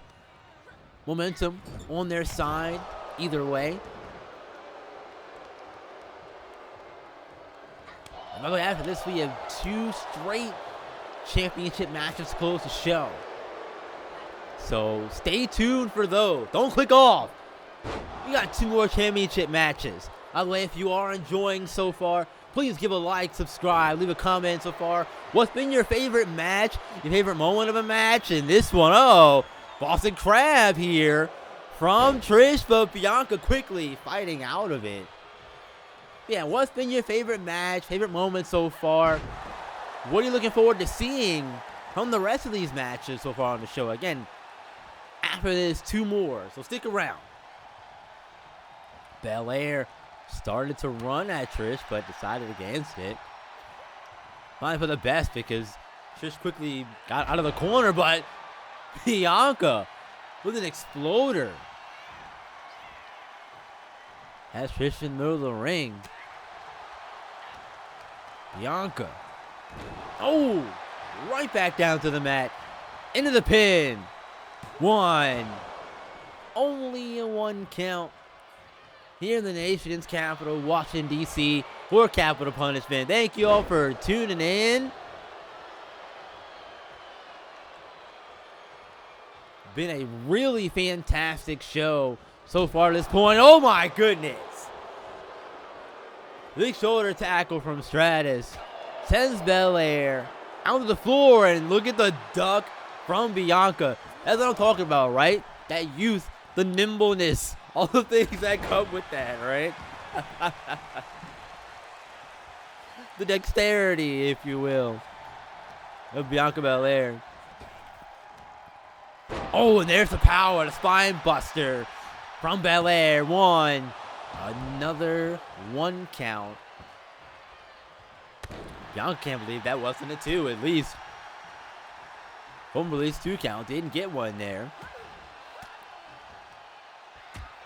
A: momentum on their side either way. And by the way, after this, we have 2 straight championship matches to close the show. So stay tuned for those. Don't click off. We got 2 more championship matches. By the way, if you are enjoying so far, Please give a like, subscribe, leave a comment so far. What's been your favorite match, your favorite moment of a match? And this one, oh, Boston Crab here from Trish, but Bianca quickly fighting out of it. Yeah, what's been your favorite match, favorite moment so far? What are you looking forward to seeing from the rest of these matches so far on the show? Again, after this, 2 more, so stick around. Belair started to run at Trish, but decided against it. Fine for the best because Trish quickly got out of the corner, but Bianca with an exploder has Trish in the middle of the ring. Bianca. Oh, right back down to the mat. Into the pin. 1. Only a 1 count. Here in the nation's capital, Washington, D.C., for Capitol Punishment. Thank you all for tuning in. Been a really fantastic show so far at this point. Oh my goodness. Big shoulder tackle from Stratus. Sends Belair out to the floor, and look at the duck from Bianca. That's what I'm talking about, right? That youth, the nimbleness, all the things that come with that, right? The dexterity, if you will, of Bianca Belair. Oh, and there's the power, the spine buster from Belair. 1. Another 1 count. Bianca can't believe that wasn't a 2, at least. Home release 2 count. Didn't get 1 there.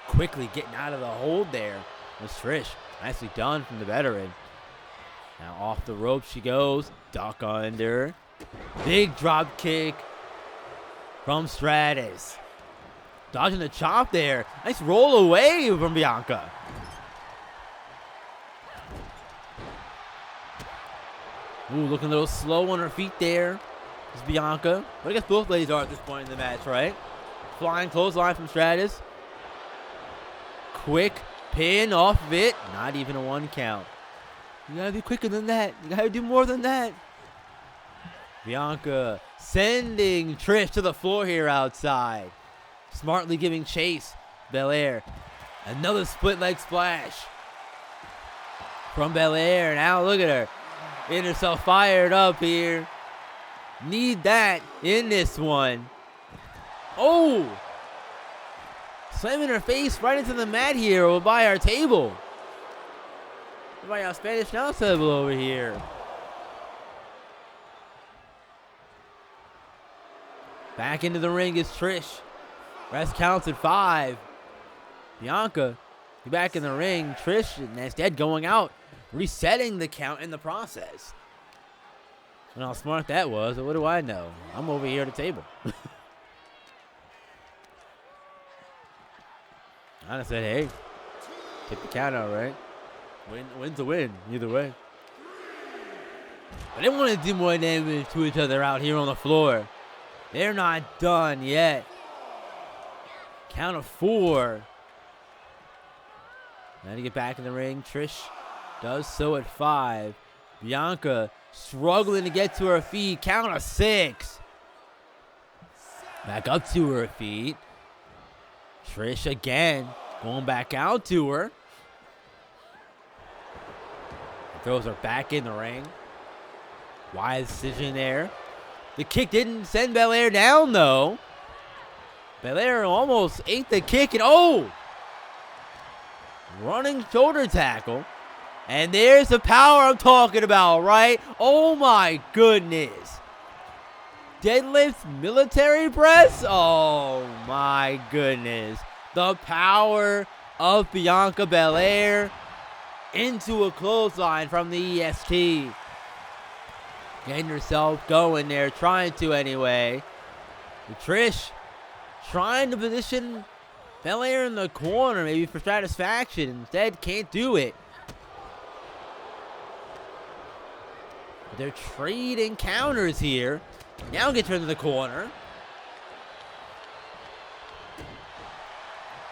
A: Quickly getting out of the hold there was Trish. Nicely done from the veteran. Now off the rope she goes. Duck under. Big drop kick from Stratus. Dodging the chop there. Nice roll away from Bianca. Ooh, looking a little slow on her feet there. It's Bianca. But I guess both ladies are at this point in the match, right? Flying clothesline from Stratus. Quick pin off of it. Not even a 1 count. You gotta be quicker than that. You gotta do more than that. Bianca sending Trish to the floor here outside. Smartly giving chase. Belair. Another split leg splash from Belair. Now look at her. Getting herself fired up here. Need that in this one. Oh! Slamming her face right into the mat here or by our table. By our Spanish announce table over here. Back into the ring is Trish. Rest counts at 5. Bianca, you back in the ring. Trish instead going out, resetting the count in the process. And how smart that was, what do I know? I'm over here at the table. I said, hey, get the count out, right? Win's a win, either way. But they want to do more damage to each other out here on the floor. They're not done yet. Count of 4. Now to get back in the ring. Trish does so at 5. Bianca struggling to get to her feet. Count of 6. Back up to her feet. Trish again going back out to her. Throws her back in the ring. Wise decision there. The kick didn't send Belair down though. Belair almost ate the kick and oh! Running shoulder tackle. And there's the power I'm talking about, right? Oh my goodness. Deadlift military press? Oh my goodness. The power of Bianca Belair into a clothesline from the EST. Getting herself going there, trying to anyway. Trish trying to position Belair in the corner, maybe for satisfaction. Instead, can't do it. But they're trading counters here. Now gets her into the corner.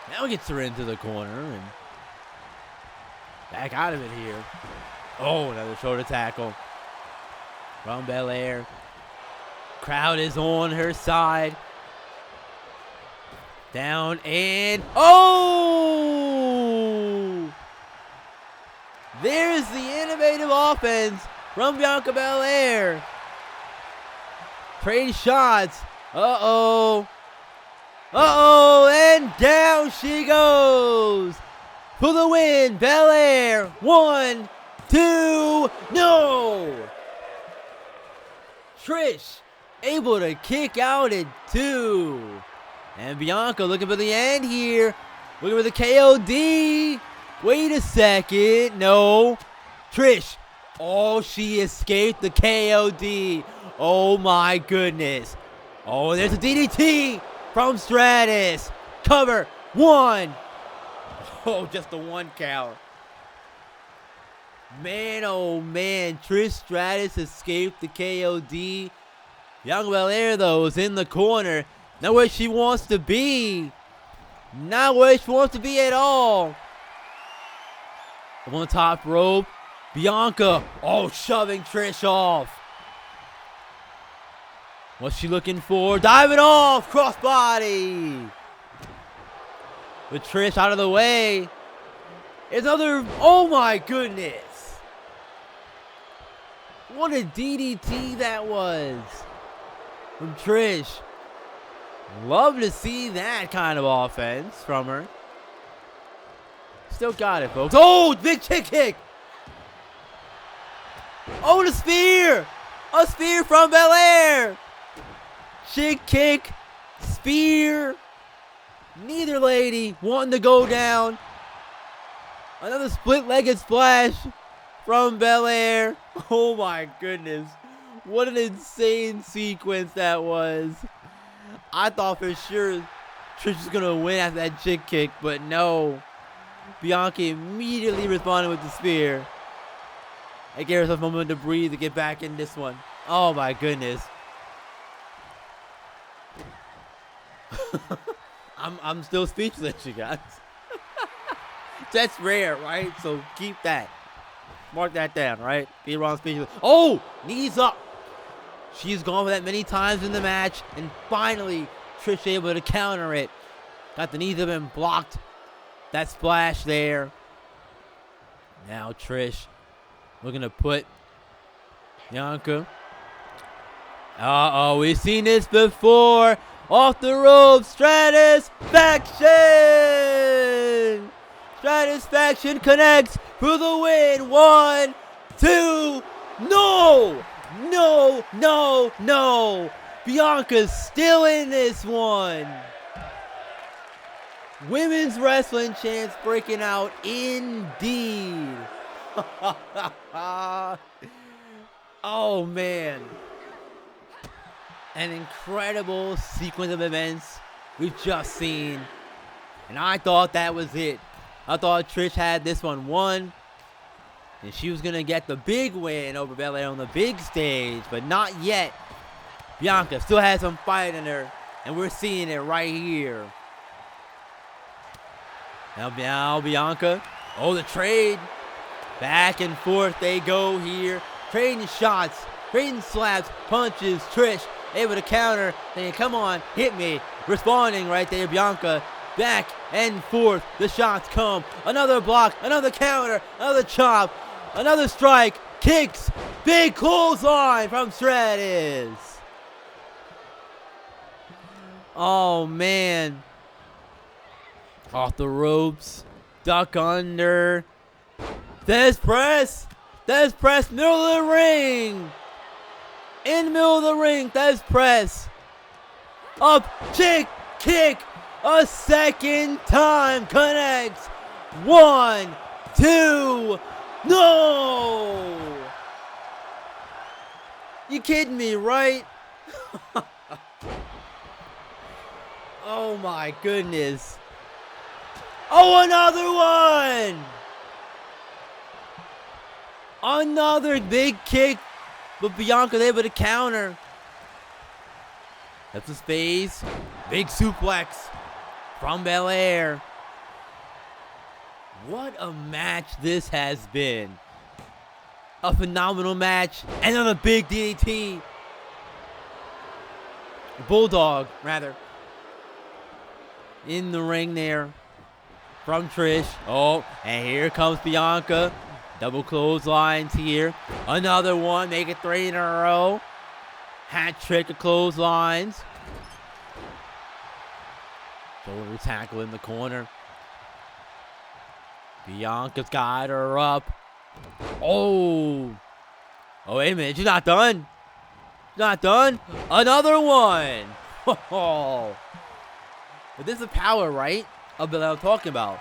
A: Now gets her into the corner and back out of it here. Oh, another shoulder tackle from Belair. Crowd is on her side. Down and oh! There's the innovative offense from Bianca Belair. Trade shots. Uh-oh. Uh-oh, and down she goes. For the win, Belair. 1, 2, no! Trish able to kick out at 2. And Bianca looking for the end here. Looking for the KOD. Wait a second. No. Trish. Oh, she escaped the KOD. Oh, my goodness. Oh, there's a DDT from Stratus. Cover. 1. Oh, just the 1 count. Man, oh, man. Trish Stratus escaped the KOD. Bianca Belair, though, is in the corner. Not where she wants to be. Not where she wants to be at all. On the top rope. Bianca. Oh, shoving Trish off. What's she looking for? Diving off. Crossbody. With Trish out of the way. It's another. Oh, my goodness. What a DDT that was. From Trish. Love to see that kind of offense from her. Still got it, folks. Oh, big chick kick. Oh, the spear. A spear from Belair. Chick kick. Spear. Neither lady wanting to go down. Another split-legged splash from Belair. Oh, my goodness. What an insane sequence that was. I thought for sure Trish was going to win after that chick kick, but no. Bianca immediately responded with the spear. It gave herself a moment to breathe to get back in this one. Oh my goodness. I'm still speechless, you guys. That's rare, right? So keep that. Mark that down, right? Be wrong speechless. Oh! Knees up. She's gone for that many times in the match, and finally, Trish able to counter it. Got the knees up and blocked that splash there. Now Trish looking to put Bianca. Uh-oh, we've seen this before. Off the ropes, Stratusfaction! Stratusfaction connects for the win. 1, 2, no! No, no, no. Bianca's still in this one. Women's wrestling chants breaking out indeed. Oh, man. An incredible sequence of events we've just seen. And I thought that was it. I thought Trish had this one won. And she was going to get the big win over Belair on the big stage. But not yet. Bianca still has some fight in her. And we're seeing it right here. Now Bianca. Oh, the trade. Back and forth they go here. Trading shots. Trading slaps. Punches. Trish able to counter. Saying, come on, hit me. Responding right there, Bianca. Back and forth. The shots come. Another block. Another counter. Another chop. Another strike, kicks, big clothesline from Stratus. Oh, man. Off the ropes, duck under. Des press, middle of the ring. In the middle of the ring, Des press. Up, chick, kick, a second time, connects. 1, 2, no! You kidding me, right? Oh my goodness. Oh, another one! Another big kick, but Bianca's able to counter. That's a space. Big suplex from Belair. What a match this has been. a phenomenal match. Another big DDT. Bulldog, rather. In the ring there from Trish. Oh, and here comes Bianca. Double clotheslines here. Another one. Make it 3 in a row. Hat trick of clotheslines. Shoulder tackle in the corner. Bianca's got her up. Oh. Oh, wait a minute. She's not done. Not done. Another one. Oh. But this is the power, right? Of that I'm talking about.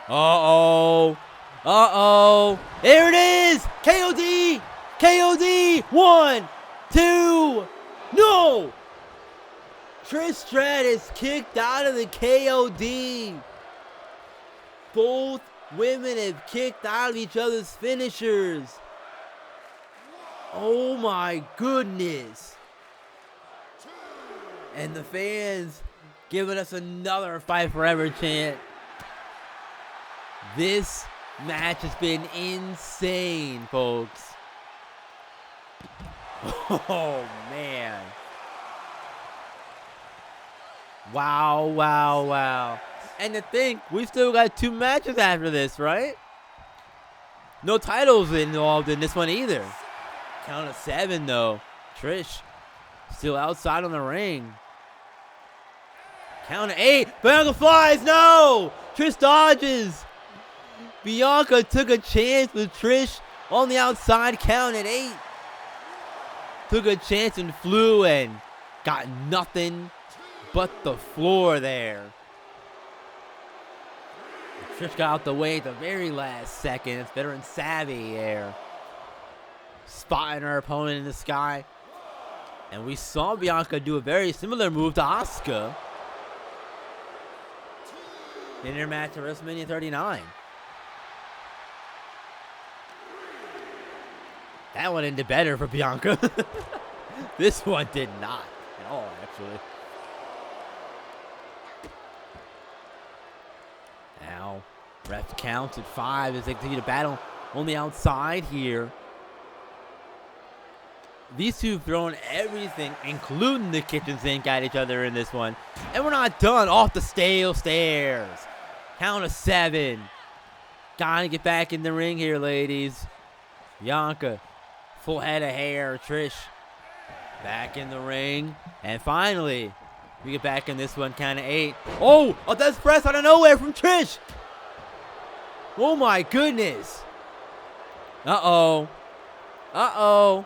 A: Uh-oh. Uh-oh. There it is. KOD. KOD. 1, 2. No. Trish Stratus kicked out of the KOD. Both women have kicked out of each other's finishers. Oh my goodness. And the fans giving us another Fight Forever chant. This match has been insane, folks. Oh man. Wow, wow, wow. And to think, we still got 2 matches after this, right? No titles involved in this one either. Count of 7, though. Trish still outside on the ring. Count of 8. Bianca flies. No! Trish dodges. Bianca took a chance with Trish on the outside. Count at 8. Took a chance and flew and got nothing but the floor there. Trish got out the way at the very last second. It's veteran savvy there. Spotting her opponent in the sky. And we saw Bianca do a very similar move to Asuka in her match at WrestleMania 39. That one ended better for Bianca. This one did not at all, actually. Now, ref counts at 5 as they continue to battle on the outside here. These two have thrown everything, including the kitchen sink, at each other in this one. And we're not done. Off the stale stairs. Count of 7. Gotta get back in the ring here, ladies. Bianca, full head of hair. Trish, back in the ring. And finally, we get back in this one. Count of 8. Oh, a death press out of nowhere from Trish. Oh my goodness. Uh-oh. Uh-oh.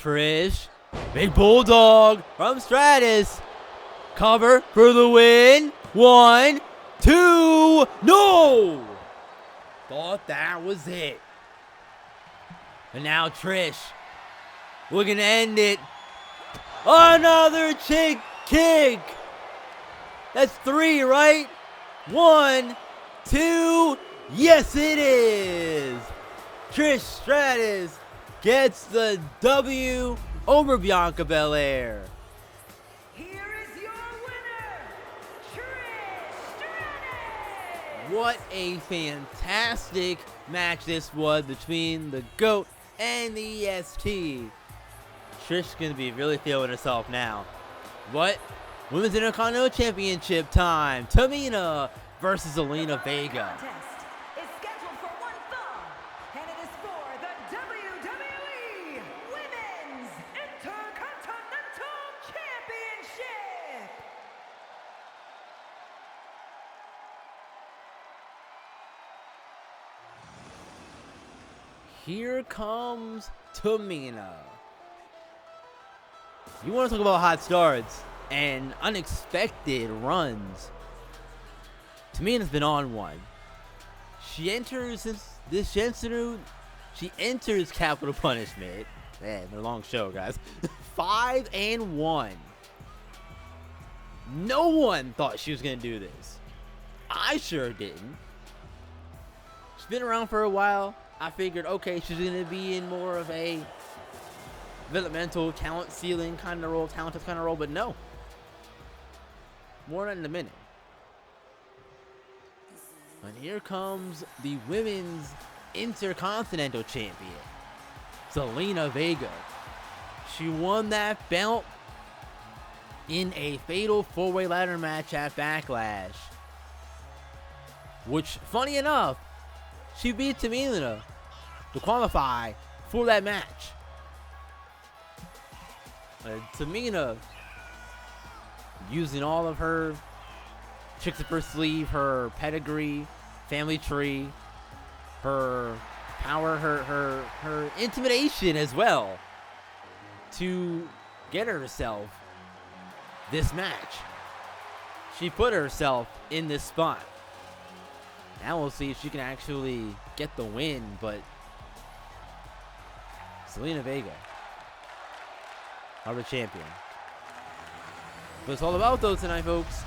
A: Trish, big bulldog from Stratus. Cover for the win. 1, 2, no! Thought that was it. And now Trish, we're gonna end it. Another chick kick. That's 3, right? 1, 2, yes it is. Trish Stratus gets the W over Bianca Belair.
B: Here is your winner, Trish Stratus!
A: What a fantastic match this was between the GOAT and the EST. Trish going to be really feeling herself now. What? Women's Intercontinental Championship time. Tamina versus Zelina Vega.
B: Contest is scheduled for 1 fall, and it is for the WWE Women's Intercontinental Championship.
A: Here comes Tamina. You want to talk about hot starts and unexpected runs. Tamina's been on one. She enters she enters Capitol Punishment. Man, been a long show, guys. 5-1. No one thought she was gonna do this. I sure didn't. She's been around for a while. I figured, okay, she's gonna be in more of a developmental, talent ceiling kind of role, talented kind of role, but no. More in a minute. And here comes the women's Intercontinental Champion, Zelina Vega. She won that belt in a fatal 4-way ladder match at Backlash, which, funny enough, she beat Tamina to qualify for that match. Tamina, using all of her tricks up her sleeve, her pedigree, family tree, her power, her intimidation as well, to get herself this match. She put herself in this spot. Now we'll see if she can actually get the win, but Zelina Vega, our champion. But it's all about those tonight, folks.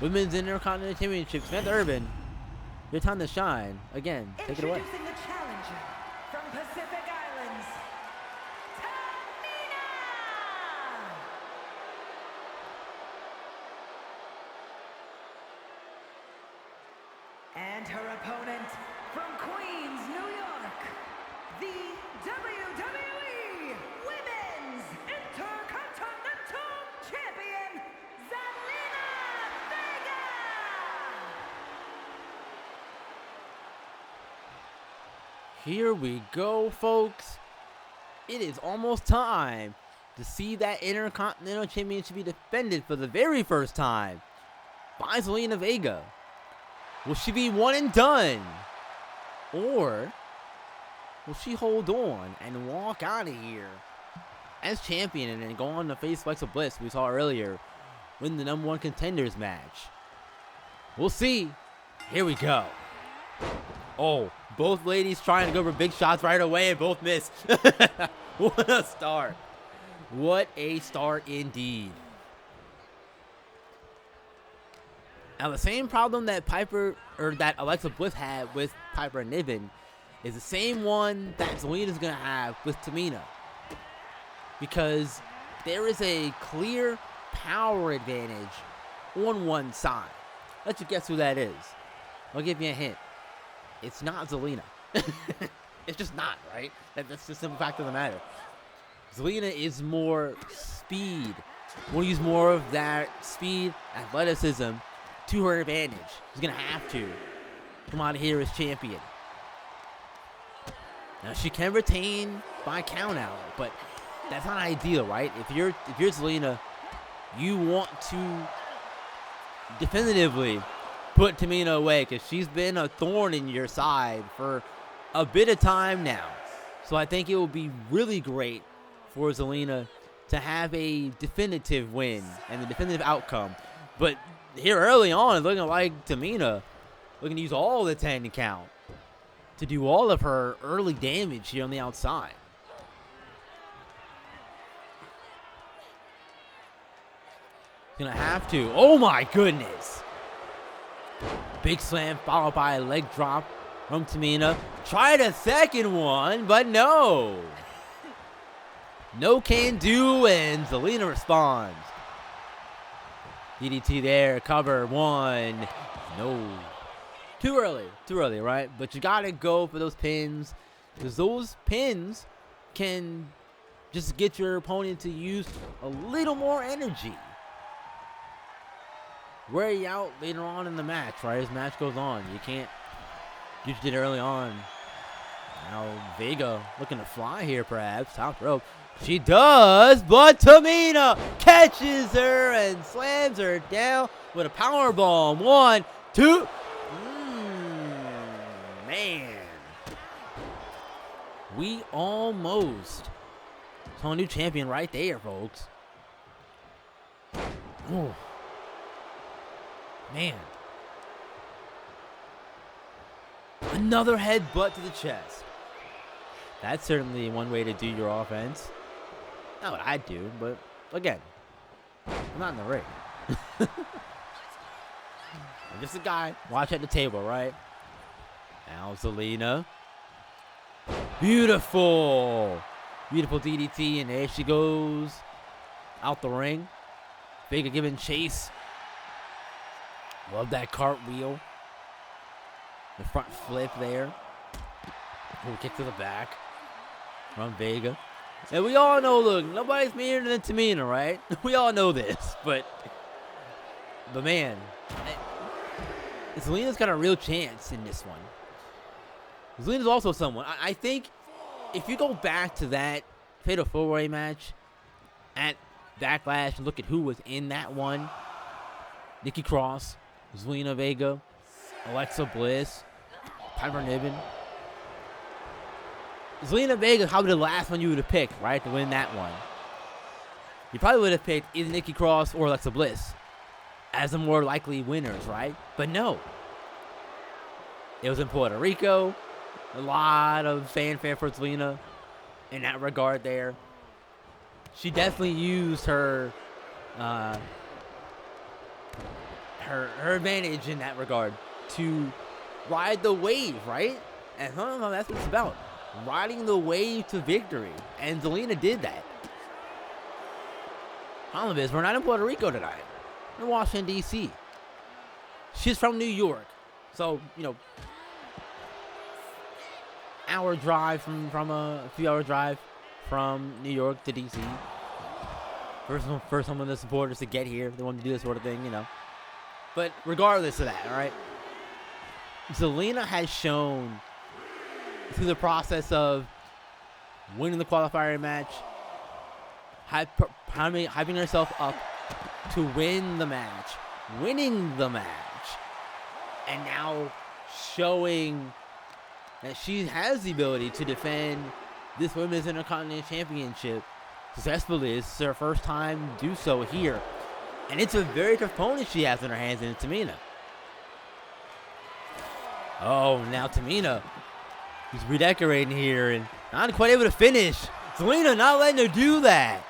A: Women's Intercontinental Championship, Samantha Urban, your time to shine. Again, take it away.
B: Introducing the challenger from Pacific Islands, Tamina! And her opponent from Queens, New York, the WWE Women's Intercontinental Champion, Zelina Vega!
A: Here we go, folks. It is almost time to see that Intercontinental Championship be defended for the very first time by Zelina Vega. Will she be one and done? Or will she hold on and walk out of here as champion and then go on to face Alexa Bliss, we saw earlier, win the #1 contenders match? We'll see. Here we go. Oh, both ladies trying to go for big shots right away and both miss. What a start. What a start indeed. Now, the same problem that Alexa Bliss had with Piper Niven is the same one that Zelina's going to have with Tamina. Because there is a clear power advantage on one side. Let you guess who that is. I'll give you a hint. It's not Zelina. It's just not, right? That's the simple fact of the matter. Zelina is more speed. We'll use more of that speed, athleticism to her advantage. She's going to have to come out of here as champion. Now, she can retain by count out, but that's not ideal, right? If you're Zelina, you want to definitively put Tamina away because she's been a thorn in your side for a bit of time now. So I think it will be really great for Zelina to have a definitive win and the definitive outcome. But here early on, it's looking like Tamina looking to use all the 10 count to do all of her early damage here on the outside. Gonna have to. Oh my goodness. Big slam followed by a leg drop from Tamina. Tried a second one, but no. No can do, and Zelina responds. DDT there, cover one. No. Too early, right? But you gotta go for those pins, because those pins can just get your opponent to use a little more energy. Wear you out later on in the match, right? As match goes on, you can't do what you did early on. Now Vega looking to fly here, perhaps top rope. She does, but Tamina catches her and slams her down with a power bomb. 1, 2. Man, we almost saw a new champion right there, folks. Oh. Man. Another headbutt to the chest. That's certainly one way to do your offense. Not what I'd do, but again, I'm not in the ring. I'm just a guy. Watch at the table, right? Now Zelina. Beautiful. Beautiful DDT, and there she goes. Out the ring. Vega giving chase. Love that cartwheel. The front flip there. Ooh, kick to the back from Vega. And we all know, look, nobody's meaner than Tamina, right? We all know this, but man, Zelina's got a real chance in this one. Zelina's also someone, I think if you go back to that Fatal 4-Way match at Backlash and look at who was in that one, Nikki Cross, Zelina Vega, Alexa Bliss, Piper Niven. Zelina Vega is probably the last one you would have picked, right, to win that one. You probably would have picked either Nikki Cross or Alexa Bliss as the more likely winners, right? But no. It was in Puerto Rico. A lot of fanfare for Zelina in that regard there. She definitely used her advantage in that regard to ride the wave, right? And that's what it's about. Riding the wave to victory. And Zelina did that. Problem is, we're not in Puerto Rico tonight. We're in Washington, D.C. She's from New York. So, you know, hour drive from a few hour drive from New York to D.C. First one of the supporters to get here. They wanted to do this sort of thing, you know. But regardless of that, all right, Zelina has shown through the process of winning the qualifier match, hyping herself up to win the match, winning the match, and now showing that she has the ability to defend this Women's Intercontinental Championship successfully. It's her first time to do so here. And it's a very tough opponent she has in her hands in Tamina. Oh, now Tamina. He's redecorating here and not quite able to finish. Zelina not letting her do that.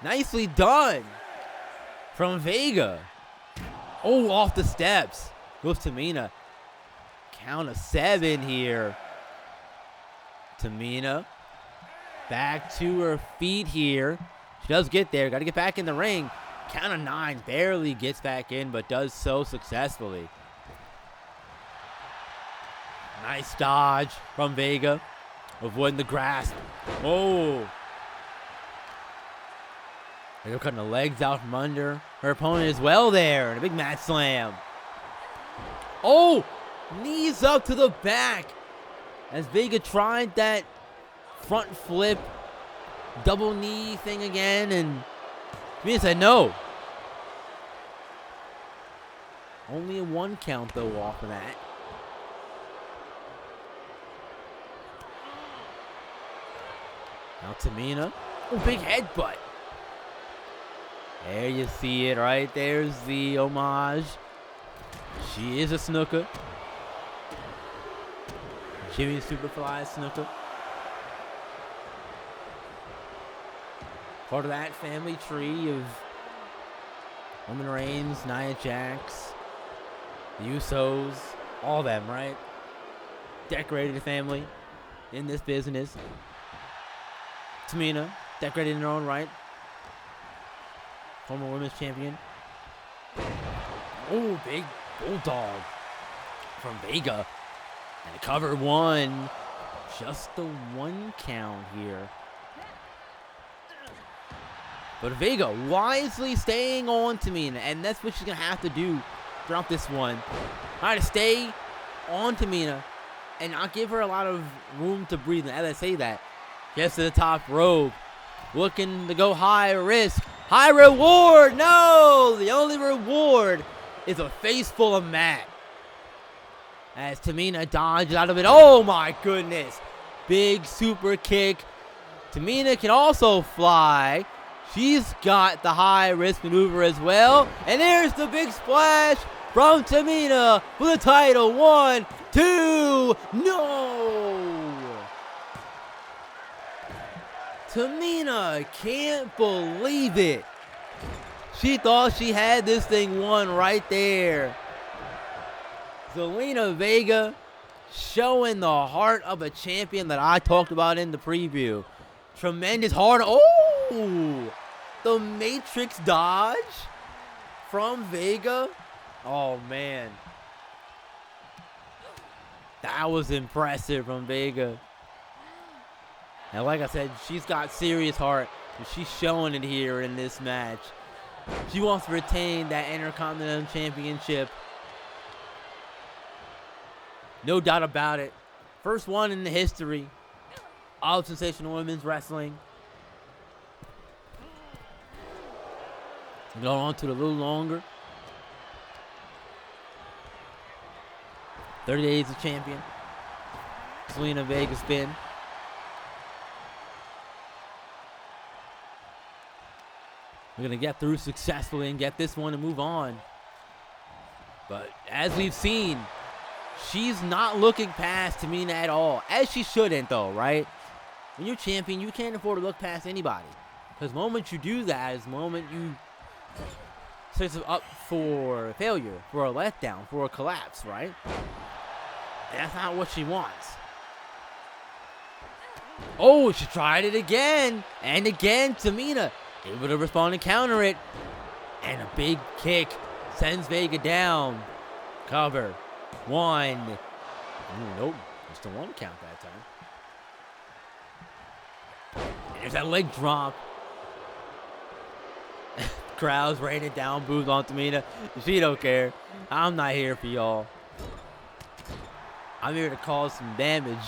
A: Nicely done from Vega. Oh, off the steps. Goes Tamina. Count of 7 here. Tamina back to her feet here. She does get there. Got to get back in the ring. Count of 9. Barely gets back in, but does so successfully. Nice dodge from Vega. Avoiding the grasp. Oh. They're cutting the legs out from under her opponent as well there. And a big mat slam. Oh. Knees up to the back. As Vega tried that front flip. Double knee thing again. And Tamina said no. Only a 1 count though off of that. Now Tamina. Oh, big headbutt. There you see it right. There's the homage. She is a snooker. Jimmy Superfly snooker. Part of that family tree of Roman Reigns, Nia Jax, the Usos, all them, right? Decorated family in this business. Tamina, decorated in her own right. Former women's champion. Oh, big bulldog from Vega. And a cover 1. Just the 1 count here. But Vega wisely staying on Tamina. And that's what she's going to have to do throughout this one. Try to stay on Tamina and not give her a lot of room to breathe. And as I say that, gets to the top rope. Looking to go high risk. High reward. No! The only reward is a face full of mat. As Tamina dodges out of it. Oh my goodness. Big super kick. Tamina can also fly. She's got the high risk maneuver as well. And there's the big splash from Tamina for the title. 1, 2, no! Tamina can't believe it. She thought she had this thing won right there. Zelina Vega showing the heart of a champion that I talked about in the preview. Tremendous heart. Oh! The Matrix dodge from Vega. Oh, man. That was impressive from Vega. And like I said, she's got serious heart. And she's showing it here in this match. She wants to retain that Intercontinental Championship. No doubt about it. First one in the history of Sensational Women's Wrestling. Go on to it a little longer. 30 days of champion. Zelina Vega spin. We're going to get through successfully and get this one and move on. But as we've seen, she's not looking past Tamina at all. As she shouldn't, though, right? When you're champion, you can't afford to look past anybody. Because the moment you do that is the moment you set yourself up for failure, for a letdown, for a collapse, right? And that's not what she wants. Oh, she tried it again. And again, Tamina able to respond and counter it. And a big kick sends Vega down. Cover. One. Ooh, nope. Just a one count that time. And there's that leg drop. Crowd's raining down booze on Tamina. She don't care. I'm not here for y'all. I'm here to cause some damage.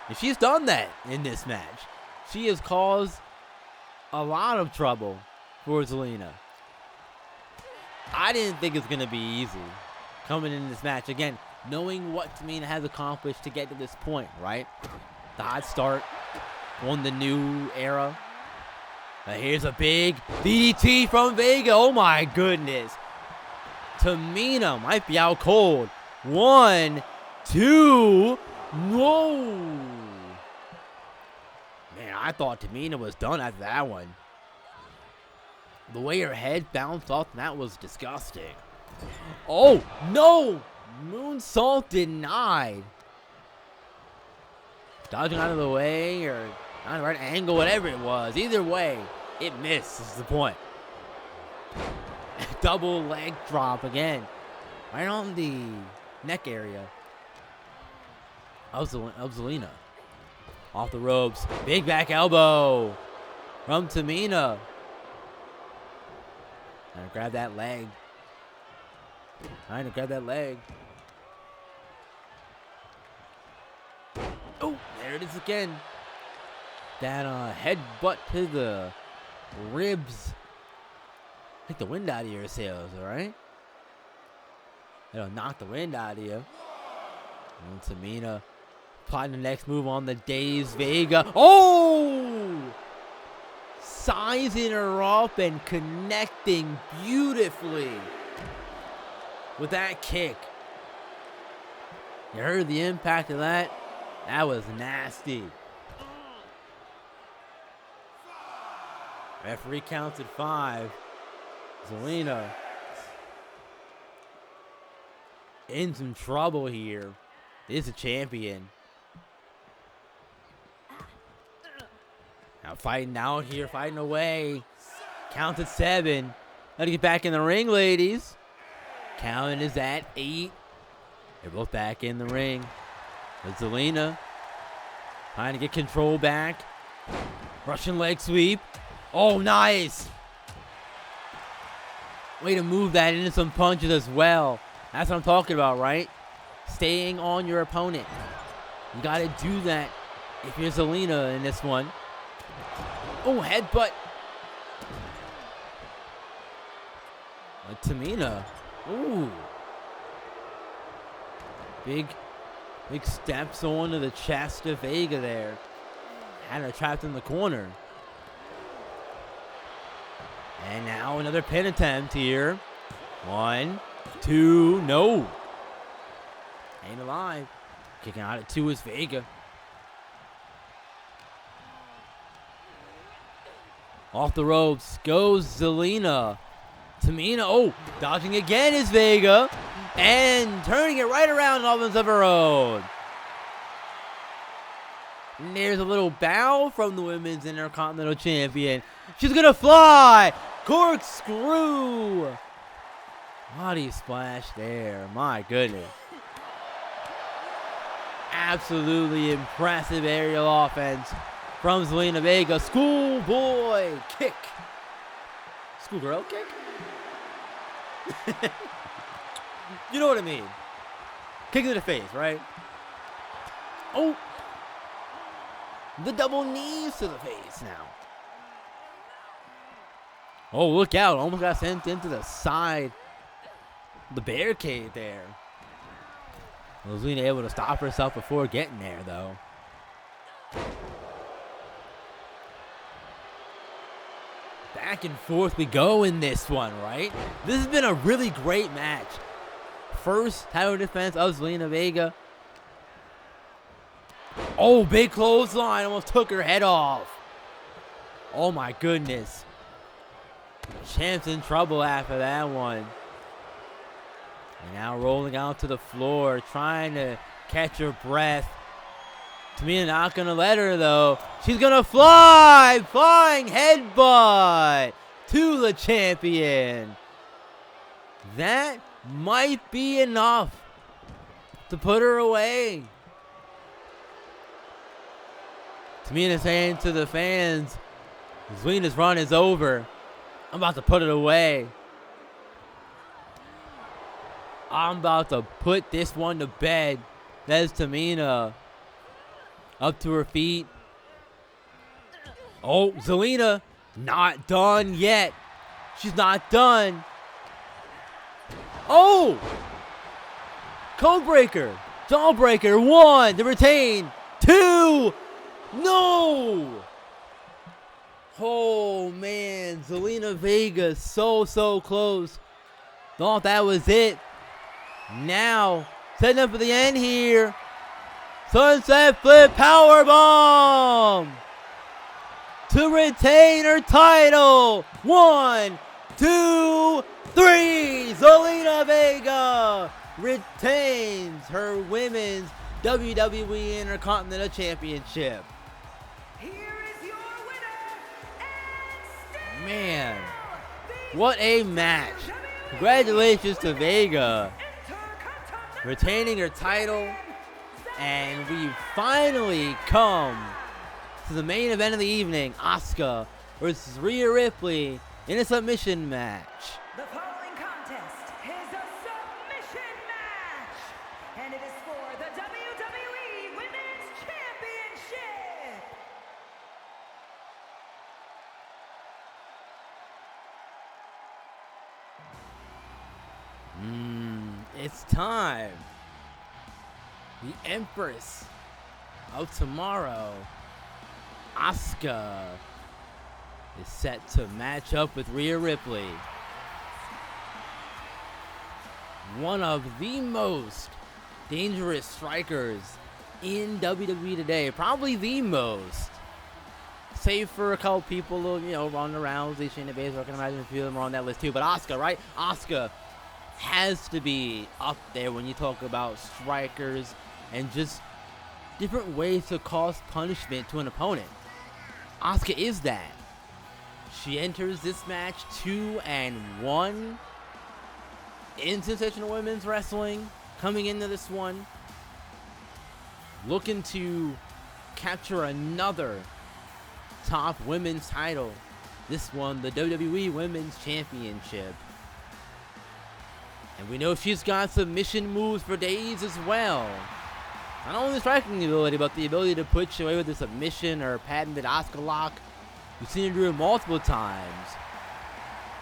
A: And she's done that in this match. She has caused a lot of trouble for Zelina. I didn't think it's going to be easy coming in this match. Again, knowing what Tamina has accomplished to get to this point, right? The hot start on the new era. Here's a big DDT from Vega. Oh my goodness. Tamina might be out cold. 1, 2. No. Man, I thought Tamina was done after that one. The way her head bounced off, that was disgusting. Oh, no. Moonsault denied. Dodging out of the way or on the right angle, whatever it was. Either way, it missed, is the point. Double leg drop again. Right on the neck area of Zelina. Off the ropes. Big back elbow from Tamina. Trying to grab that leg. Trying to grab that leg. Oh, there it is again. That headbutt to the ribs. Take the wind out of your sails, alright? It'll knock the wind out of you. And Tamina plotting the next move on the Days Vega. Oh! Sizing her up and connecting beautifully with that kick. You heard the impact of that? That was nasty. Referee counted 5. Zelina in some trouble here. Is a champion. Now fighting out here, fighting away. Counted 7. Gotta get back in the ring, ladies. Count is at 8. They're both back in the ring. With Zelina trying to get control back. Russian leg sweep. Oh, nice. Way to move that into some punches as well. That's what I'm talking about, right? Staying on your opponent. You got to do that if you're Zelina in this one. Oh, headbutt. Tamina. Ooh. Big steps onto the chest of Vega there. Had her trapped in the corner. And now another pin attempt here. 1, 2, no. Ain't alive. Kicking out at 2 is Vega. Off the ropes goes Zelina. Tamina, oh, dodging again is Vega. And turning it right around on offense of her own. And there's a little bow from the Women's Intercontinental Champion. She's going to fly. Corkscrew. Body splash there. My goodness. Absolutely impressive aerial offense from Zelina Vega. Schoolboy kick. Schoolgirl kick? You know what I mean. Kick to the face, right? Oh. The double knees to the face now. Oh, look out. Almost got sent into the side. The barricade there. Zelina able to stop herself before getting there, though. Back and forth we go in this one, right? This has been a really great match. First title defense of Zelina Vega. Oh, big clothesline. Almost took her head off. Oh, my goodness. Champ's in trouble after that one. And now rolling out to the floor, trying to catch her breath. Tamina not going to let her, though. She's going to fly! Flying headbutt to the champion. That might be enough to put her away. Tamina saying to the fans, Zelina's run is over. I'm about to put it away. I'm about to put this one to bed. That's Tamina. Up to her feet. Oh, Zelina not done yet. She's not done. Oh! Codebreaker. Jawbreaker. 1 to retain. 2. No! Oh, man. Zelina Vega so close. Thought that was it. Now, setting up for the end here. Sunset Flip Powerbomb to retain her title. 1, 2, 3. Zelina Vega retains her women's WWE Intercontinental Championship.
B: Here is your winner, and still
A: Man, what a match. Congratulations to Vega retaining her title. And we finally come to the main event of the evening. Asuka versus Rhea Ripley in a submission match.
B: The following contest is a submission match, and it is for the WWE Women's Championship.
A: It's time. The Empress of Tomorrow, Asuka, is set to match up with Rhea Ripley. One of the most dangerous strikers in WWE today. Probably the most. Save for a couple people, you know, Ronda Rousey, Shayna Baszler. I can imagine a few of them are on that list too. But Asuka, right? Asuka has to be up there when you talk about strikers and just different ways to cause punishment to an opponent. Asuka is that. She enters this match 2-1 in Sensational Women's Wrestling. Coming into this one, looking to capture another top women's title. This one, the WWE Women's Championship. And we know she's got submission moves for days as well. Not only the striking ability, but the ability to put you away with a submission or a patented Asuka lock. We've seen her do it multiple times.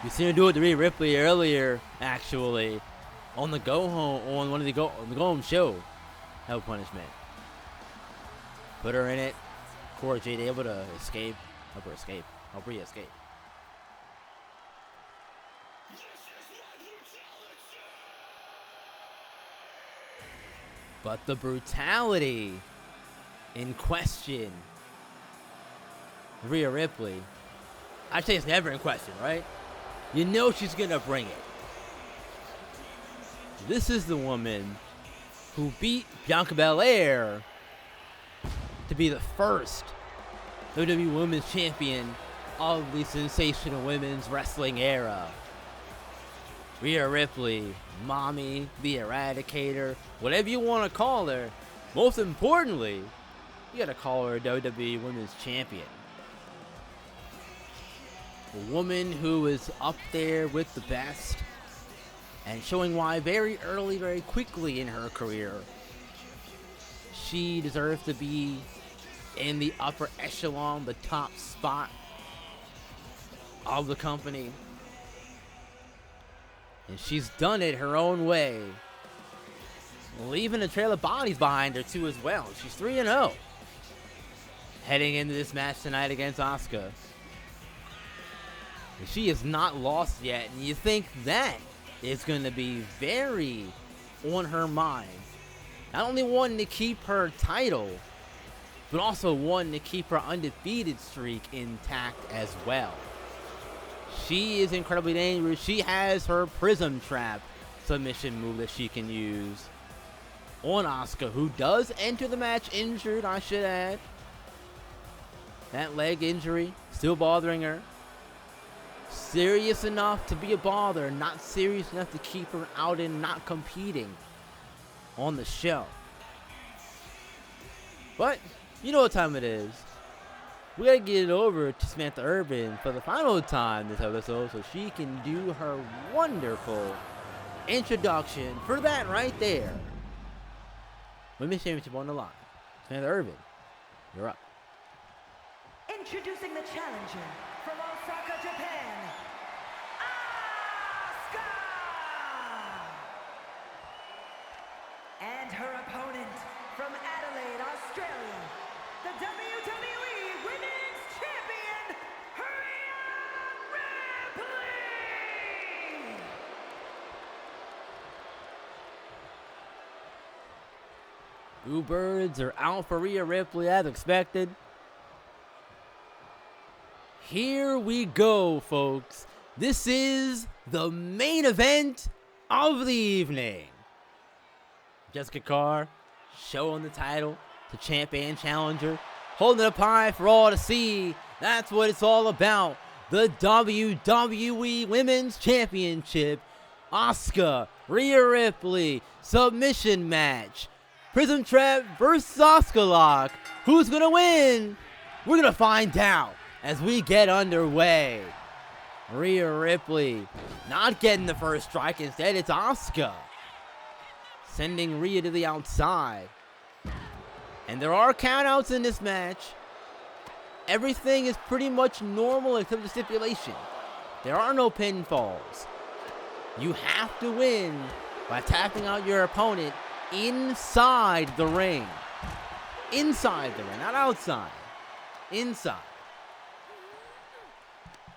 A: We've seen her do it to Rhea Ripley earlier, actually, on the go home, on one of the go home show. Capitol Punishment. Put her in it. Cora Jade able to escape. Help her escape. Help Rhea escape. But the brutality in question, Rhea Ripley, I'd say it's never in question, right? You know she's going to bring it. This is the woman who beat Bianca Belair to be the first WWE Women's Champion of the Sensational Women's Wrestling era. Rhea Ripley, Mommy, the Eradicator, whatever you want to call her, Most importantly, you gotta call her WWE Women's Champion. A woman who is up there with the best and showing why very early, very quickly in her career, she deserves to be in the upper echelon, the top spot of the company. And she's done it her own way, leaving a trail of bodies behind her too as well. She's 3-0 heading into this match tonight against Asuka. And she is not lost yet, and you think that is going to be very on her mind. Not only wanting to keep her title, but also wanting to keep her undefeated streak intact as well. She is incredibly dangerous. She has her Prism Trap submission move that she can use on Asuka, who does enter the match injured, I should add. That leg injury still bothering her. Serious enough to be a bother, not serious enough to keep her out and not competing on the show. But you know what time it is. We gotta get it over to Samantha Urban for the final time this episode so she can do her wonderful introduction for that right there. Women's Championship on the line. Samantha Urban, you're up.
B: Introducing the challenger from Osaka, Japan, Asuka! And her opponent from Adelaide, Australia, the WWE Women's Champion, Rhea Ripley!
A: Two birds are out for Rhea Ripley as expected. Here we go, folks. This is the main event of the evening. Jessica Carr showing the title to champ and challenger, holding it up high for all to see. That's what it's all about. The WWE Women's Championship. Asuka, Rhea Ripley, submission match. Prism Trap versus Asuka Lock. Who's gonna win? We're gonna find out as we get underway. Rhea Ripley not getting the first strike. Instead, it's Asuka sending Rhea to the outside. And there are countouts in this match. Everything is pretty much normal except the stipulation. There are no pinfalls. You have to win by tapping out your opponent inside the ring. Inside the ring, not outside. Inside.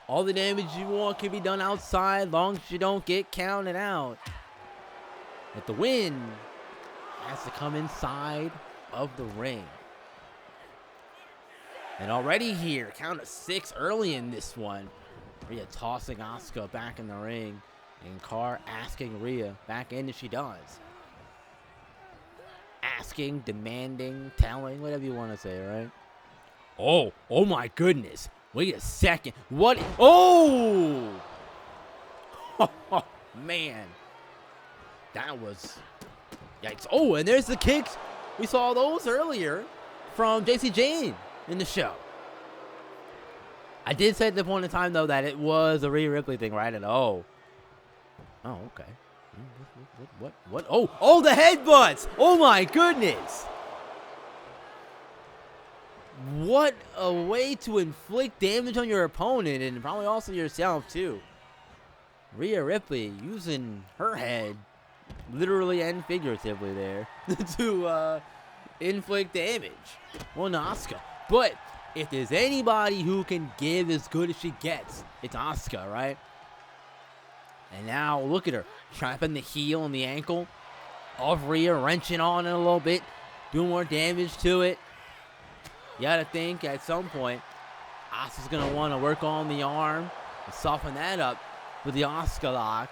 A: All the damage you want can be done outside, long as you don't get counted out. But the win has to come inside of the ring. And already here, count of 6 early in this one. Rhea tossing Asuka back in the ring. And Carr asking Rhea back in, and she does. Asking, demanding, telling, whatever you want to say, right? Oh my goodness. Wait a second. What? Oh! Man. That was... Yikes. Oh, and there's the kicks. We saw those earlier from JC Jane in the show. I did say at the point in time, though, that it was a Rhea Ripley thing, right? And oh, okay. What? Oh, the headbutts. Oh, my goodness. What a way to inflict damage on your opponent and probably also yourself, too. Rhea Ripley using her head, literally and figuratively there, to inflict damage on Asuka. But if there's anybody who can give as good as she gets, it's Asuka, right? And now look at her, trapping the heel and the ankle of Rhea, wrenching on it a little bit, doing more damage to it. You gotta think at some point, Asuka's gonna want to work on the arm and soften that up with the Asuka lock.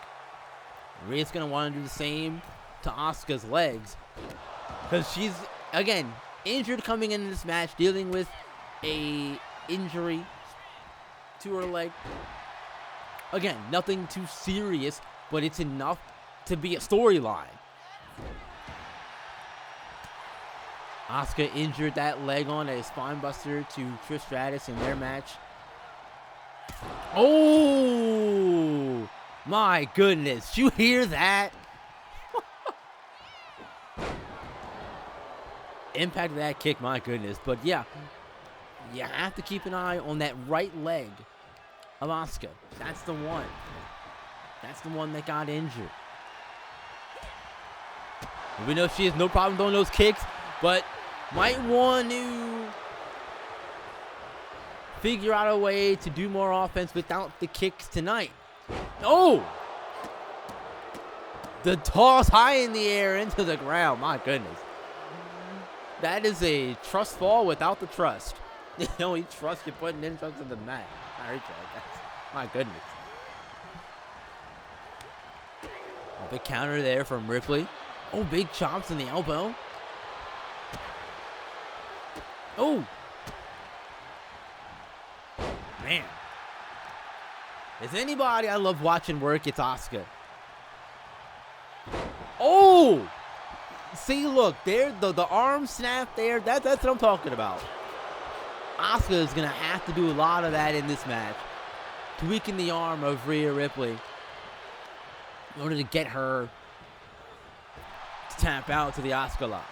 A: Rhea's gonna want to do the same to Asuka's legs, because she's, again, injured coming into this match, dealing with a injury to her leg. Again, nothing too serious, but it's enough to be a storyline. Asuka injured that leg on a spine buster to Trish Stratus in their match. Oh, my goodness. Did you hear that? Impact of that kick, my goodness. But yeah, you have to keep an eye on that right leg of Asuka. That's the one. That's the one that got injured. We know she has no problem throwing those kicks, but might want to figure out a way to do more offense without the kicks tonight. Oh! The toss high in the air into the ground. My goodness. That is a trust fall without the trust. The only trust you're putting in trust in the mat. My goodness. A big counter there from Ripley. Oh, big chops in the elbow. Oh. Man. Is anybody I love watching work, it's Asuka. Oh. See, look, there, the arm snap there. That's what I'm talking about. Asuka is going to have to do a lot of that in this match to weaken the arm of Rhea Ripley in order to get her to tap out to the Asuka lock.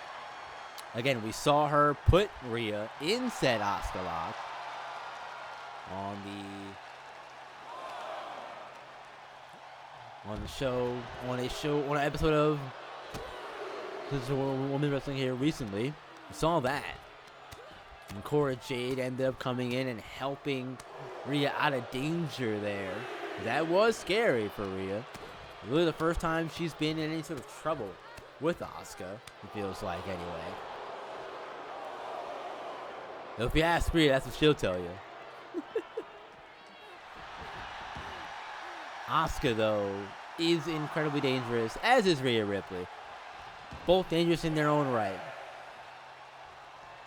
A: Again, we saw her put Rhea in said Asuka lock on an episode of Women's Wrestling here recently. We saw that. And Cora Jade ended up coming in and helping Rhea out of danger there. That was scary for Rhea. Really the first time she's been in any sort of trouble with Asuka, it feels like anyway. So if you ask Rhea, that's what she'll tell you. Asuka, though, is incredibly dangerous, as is Rhea Ripley. Both dangerous in their own right.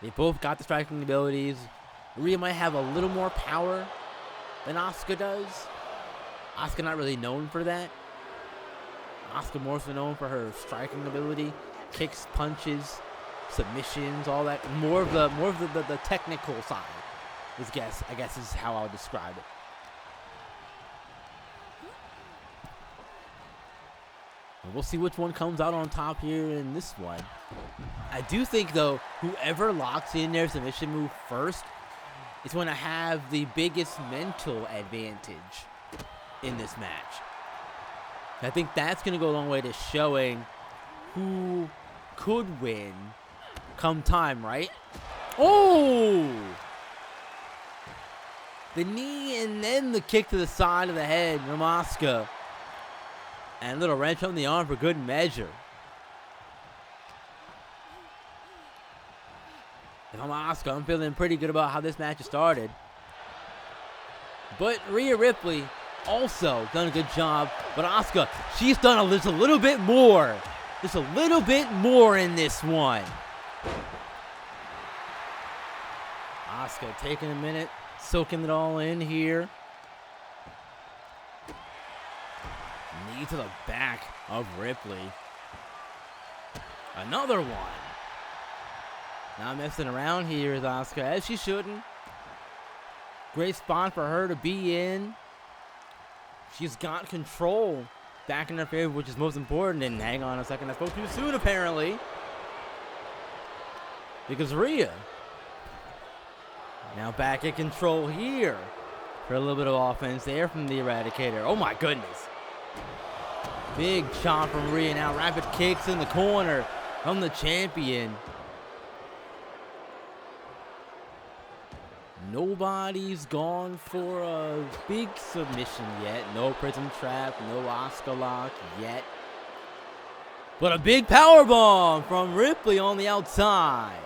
A: They both got the striking abilities. Rhea might have a little more power than Asuka does. Asuka not really known for that. Asuka more so known for her striking ability, kicks, punches, submissions, all that. More of the technical side. I guess is how I would describe it. And we'll see which one comes out on top here in this one. I do think, though, whoever locks in their submission move first is going to have the biggest mental advantage in this match. I think that's going to go a long way to showing who could win come time, right? Oh! The knee and then the kick to the side of the head from Asuka. And a little wrench on the arm for good measure. If I'm Asuka, I'm feeling pretty good about how this match has started. But Rhea Ripley also done a good job. But Asuka, she's done just a little bit more. Just a little bit more in this one. Asuka taking a minute, soaking it all in here. Knee to the back of Ripley. Another one. Not messing around here with Asuka, as she shouldn't. Great spot for her to be in. She's got control back in her favor, which is most important. And hang on a second, I spoke too soon apparently. Because Rhea now back in control here for a little bit of offense there from the Eradicator. Oh my goodness. Big chop from Rhea now. Rapid kicks in the corner from the champion. Nobody's gone for a big submission yet. No prison trap, no Asuka lock yet. But a big powerbomb from Ripley on the outside.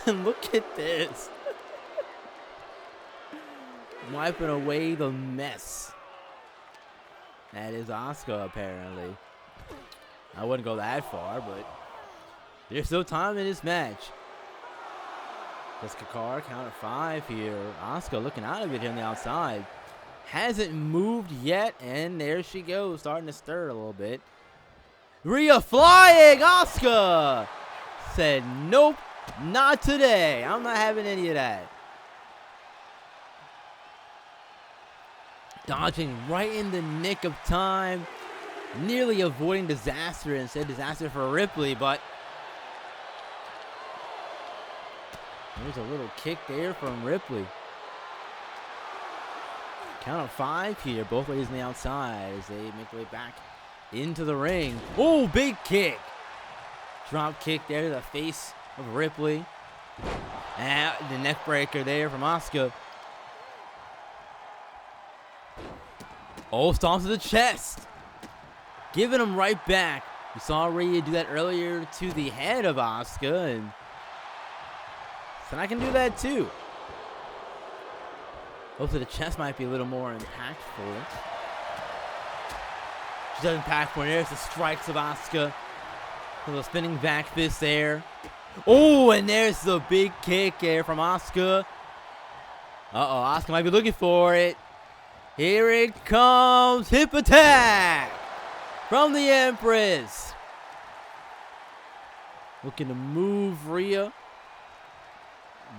A: And look at this. Wiping away the mess that is Asuka, apparently. I wouldn't go that far, but there's still time in this match. Jessica Carr, count of 5 here. Asuka looking out of it here on the outside. Hasn't moved yet, and there she goes, starting to stir a little bit. Rhea flying. Asuka said, nope, not today. I'm not having any of that. Dodging right in the nick of time. Nearly avoiding disaster, instead disaster for Ripley, but there's a little kick there from Ripley. Count of 5 here, both ladies on the outside as they make their way back into the ring. Oh, big kick. Drop kick there to the face of Ripley. And the neck breaker there from Asuka. Oh, stomps to the chest. Giving him right back. We saw Rhea do that earlier to the head of Asuka, and so I can do that too. Hopefully the chest might be a little more impactful. She does impact when there's the strikes of Asuka. A little spinning back fist there. Oh, and there's the big kick there from Asuka. Uh-oh, Asuka might be looking for it. Here it comes. Hip attack from the Empress. Looking to move Rhea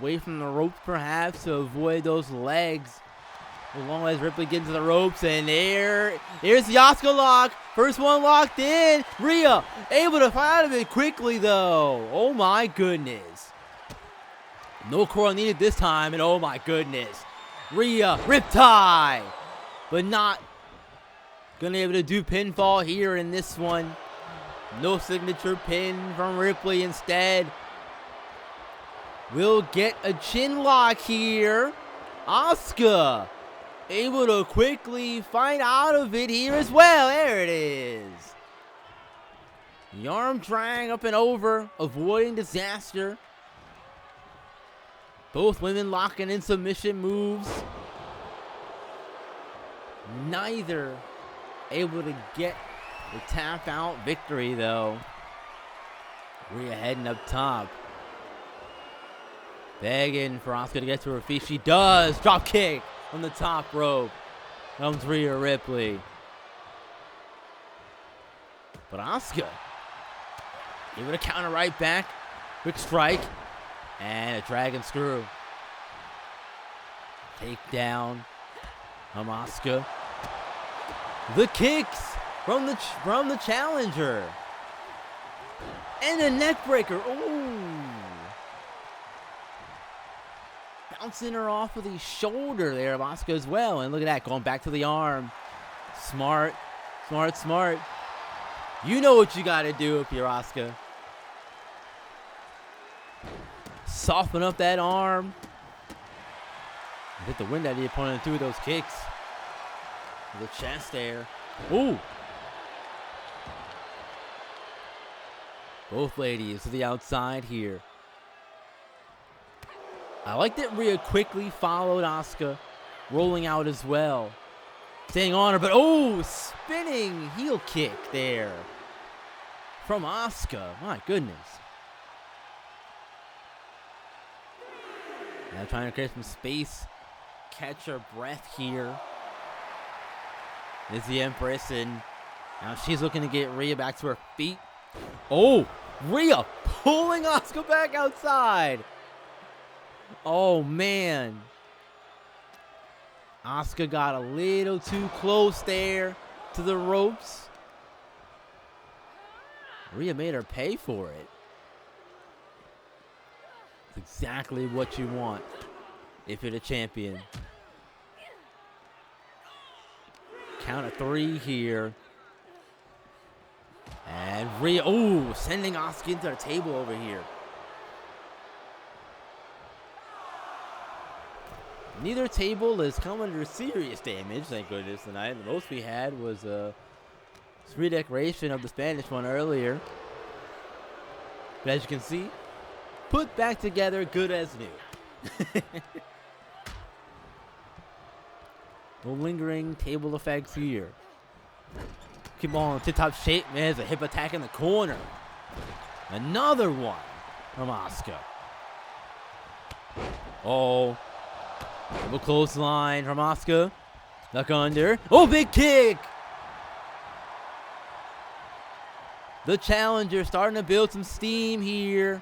A: away from the ropes perhaps to avoid those legs. As long as Ripley gets into the ropes, and there's the Asuka lock. First one locked in. Rhea able to fight out of it quickly though. Oh my goodness. No coil needed this time, and oh my goodness. Rhea riptide, but not gonna be able to do pinfall here in this one. No signature pin from Ripley. Instead, we'll get a chin lock here. Asuka able to quickly fight out of it here as well. There it is. The arm drag up and over, avoiding disaster. Both women locking in submission moves. Neither able to get the tap out victory though. Rhea heading up top. Begging for Asuka to get to her feet. She does. Drop kick on the top rope. Comes Rhea Ripley. But Asuka able to counter right back. Quick strike. And a dragon screw. Takedown from Asuka. The kicks from the challenger. And a neck breaker. Ooh. Bouncing her off of the shoulder there of Asuka as well. And look at that, going back to the arm. Smart, smart, smart. You know what you got to do if you're Asuka. Soften up that arm. Hit the wind out of the opponent through those kicks. The chest there. Ooh. Both ladies to the outside here. I like that Rhea quickly followed Asuka, rolling out as well. Staying on her, but oh, spinning heel kick there from Asuka. My goodness. Now trying to create some space, catch her breath here. Is the Empress, and now she's looking to get Rhea back to her feet. Oh, Rhea pulling Asuka back outside. Oh, man. Asuka got a little too close there to the ropes. Rhea made her pay for it. It's exactly what you want if you're the champion. Count of 3 here. And Rhea, oh, sending Asuka into the table over here. Neither table has come under serious damage, thank goodness, tonight. The most we had was a redecoration of the Spanish one earlier. But as you can see, put back together good as new. No lingering table effects here. Keep on in tip-top shape, man. There's a hip attack in the corner. Another one from Asuka. Oh. Double clothesline from Asuka. Duck under. Oh, big kick. The challenger starting to build some steam here.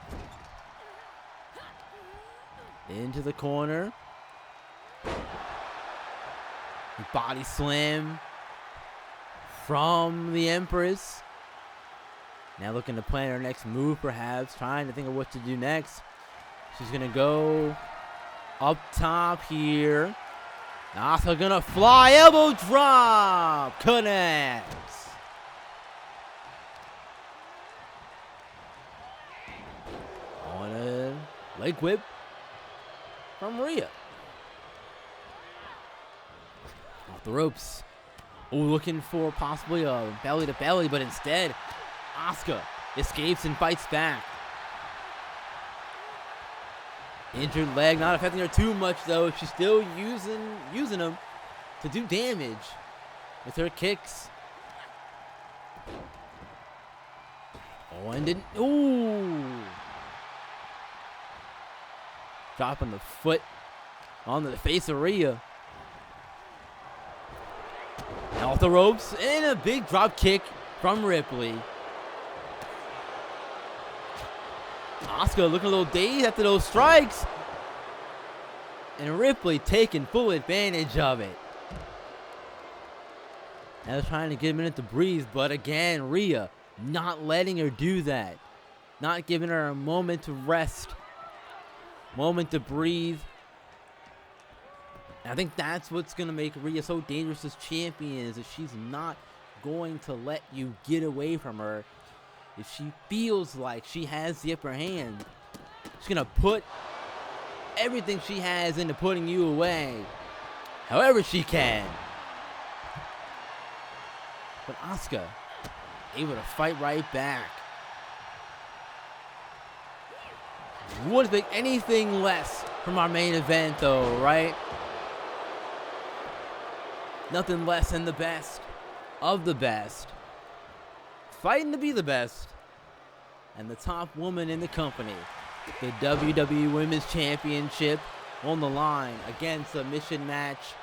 A: Into the corner. Body slam from the Empress. Now looking to plan her next move, perhaps. Trying to think of what to do next. She's going to go up top here. Asuka going to fly. Elbow drop. Connects. On a leg whip from Rhea. Off the ropes. Oh, looking for possibly a belly to belly, but instead, Asuka escapes and fights back. Injured leg, not affecting her too much though. She's still using them to do damage with her kicks. Oh, and didn't. Ooh. Dropping the foot onto the face of Rhea. Off the ropes, and a big drop kick from Ripley. Asuka looking a little dazed after those strikes. And Ripley taking full advantage of it. Now trying to get a minute to breathe, but again, Rhea not letting her do that. Not giving her a moment to rest. Moment to breathe. And I think that's what's going to make Rhea so dangerous as champion, is that she's not going to let you get away from her. If she feels like she has the upper hand, she's going to put everything she has into putting you away however she can. But Asuka able to fight right back. Wouldn't think anything less from our main event though, right? Nothing less than the best of the best. Fighting to be the best. And the top woman in the company. The WWE Women's Championship on the line. Again, submission match.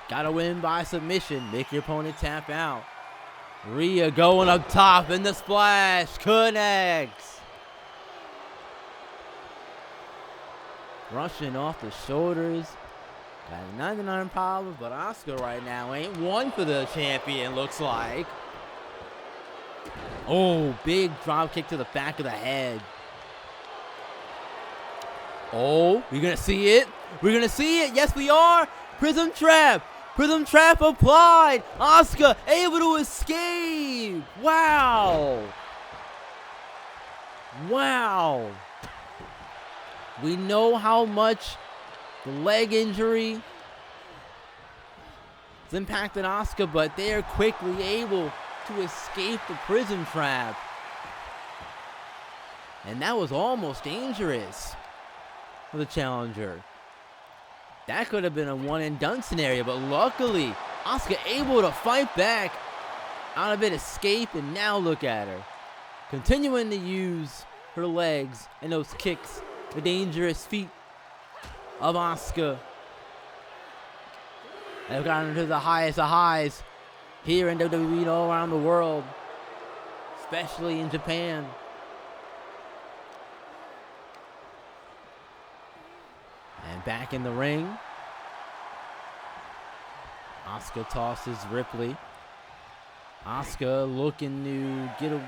A: Gotta win by submission. Make your opponent tap out. Rhea going up top in the splash. Connects. Rushing off the shoulders. Got a 99 problems, but Asuka right now ain't one for the champion, looks like. Oh, big drop kick to the back of the head. Oh, we're going to see it. We're going to see it. Yes, we are. Prism trap. Prism trap applied. Asuka able to escape. Wow. Wow. We know how much the leg injury has impacted Asuka, but they are quickly able to escape the prism trap. And that was almost dangerous for the challenger. That could have been a one and done scenario, but luckily Asuka able to fight back out of it, escape, and now look at her. Continuing to use her legs and those kicks, the dangerous feet of Asuka. They've gotten to the highest of highs here in WWE and all around the world, especially in Japan. And back in the ring, Asuka tosses Ripley. Asuka looking to get a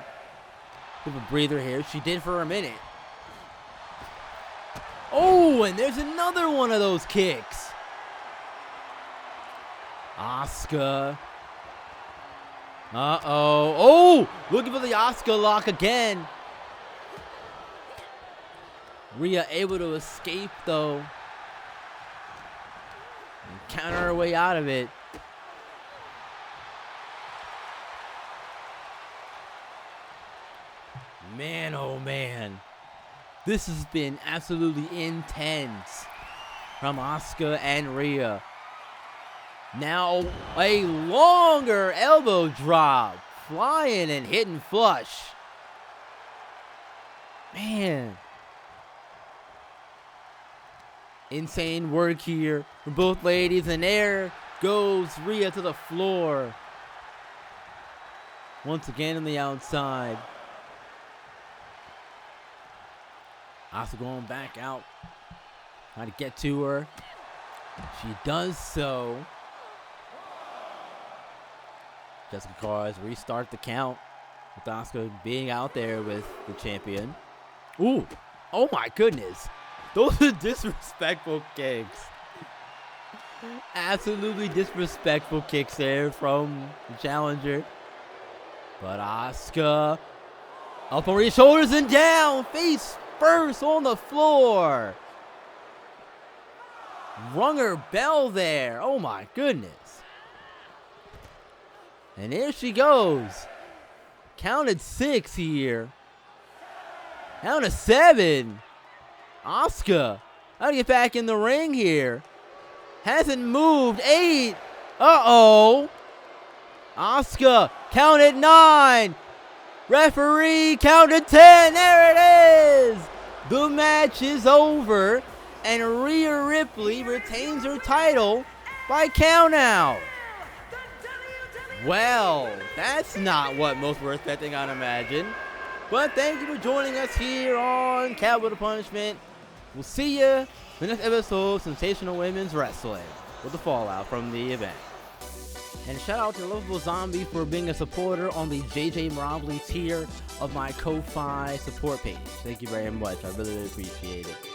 A: bit of a breather here. She did for a minute. Oh, and there's another one of those kicks. Asuka. Uh-oh. Oh, looking for the Asuka lock again. Rhea able to escape, though. And counter her way out of it. Man, oh man. This has been absolutely intense from Asuka and Rhea. Now a longer elbow drop. Flying and hitting flush. Man. Insane work here from both ladies. And there goes Rhea to the floor. once again on the outside. Asuka going back out. Trying to get to her. She does so. Jessica Cars restart the count with Asuka being out there with the champion. Ooh. Oh my goodness. Those are disrespectful kicks. Absolutely disrespectful kicks there from the challenger. But Asuka up over his shoulders and down. Face first on the floor. Rung her bell there. Oh my goodness. And there she goes. Counted 6 here. Down to 7. Asuka. How to get back in the ring here. Hasn't moved. 8. Uh-oh. Asuka counted 9. Referee counted 10. There it is. The match is over. And Rhea Ripley retains her title by countout. Well, that's not what most were expecting, I'd imagine. But thank you for joining us here on Capitol Punishment. We'll see you in the next episode of Sensational Women's Wrestling with the fallout from the event. And shout out to Lovable Zombie for being a supporter on the JJ Mobley tier of my Ko-Fi support page. Thank you very much. I really appreciate it.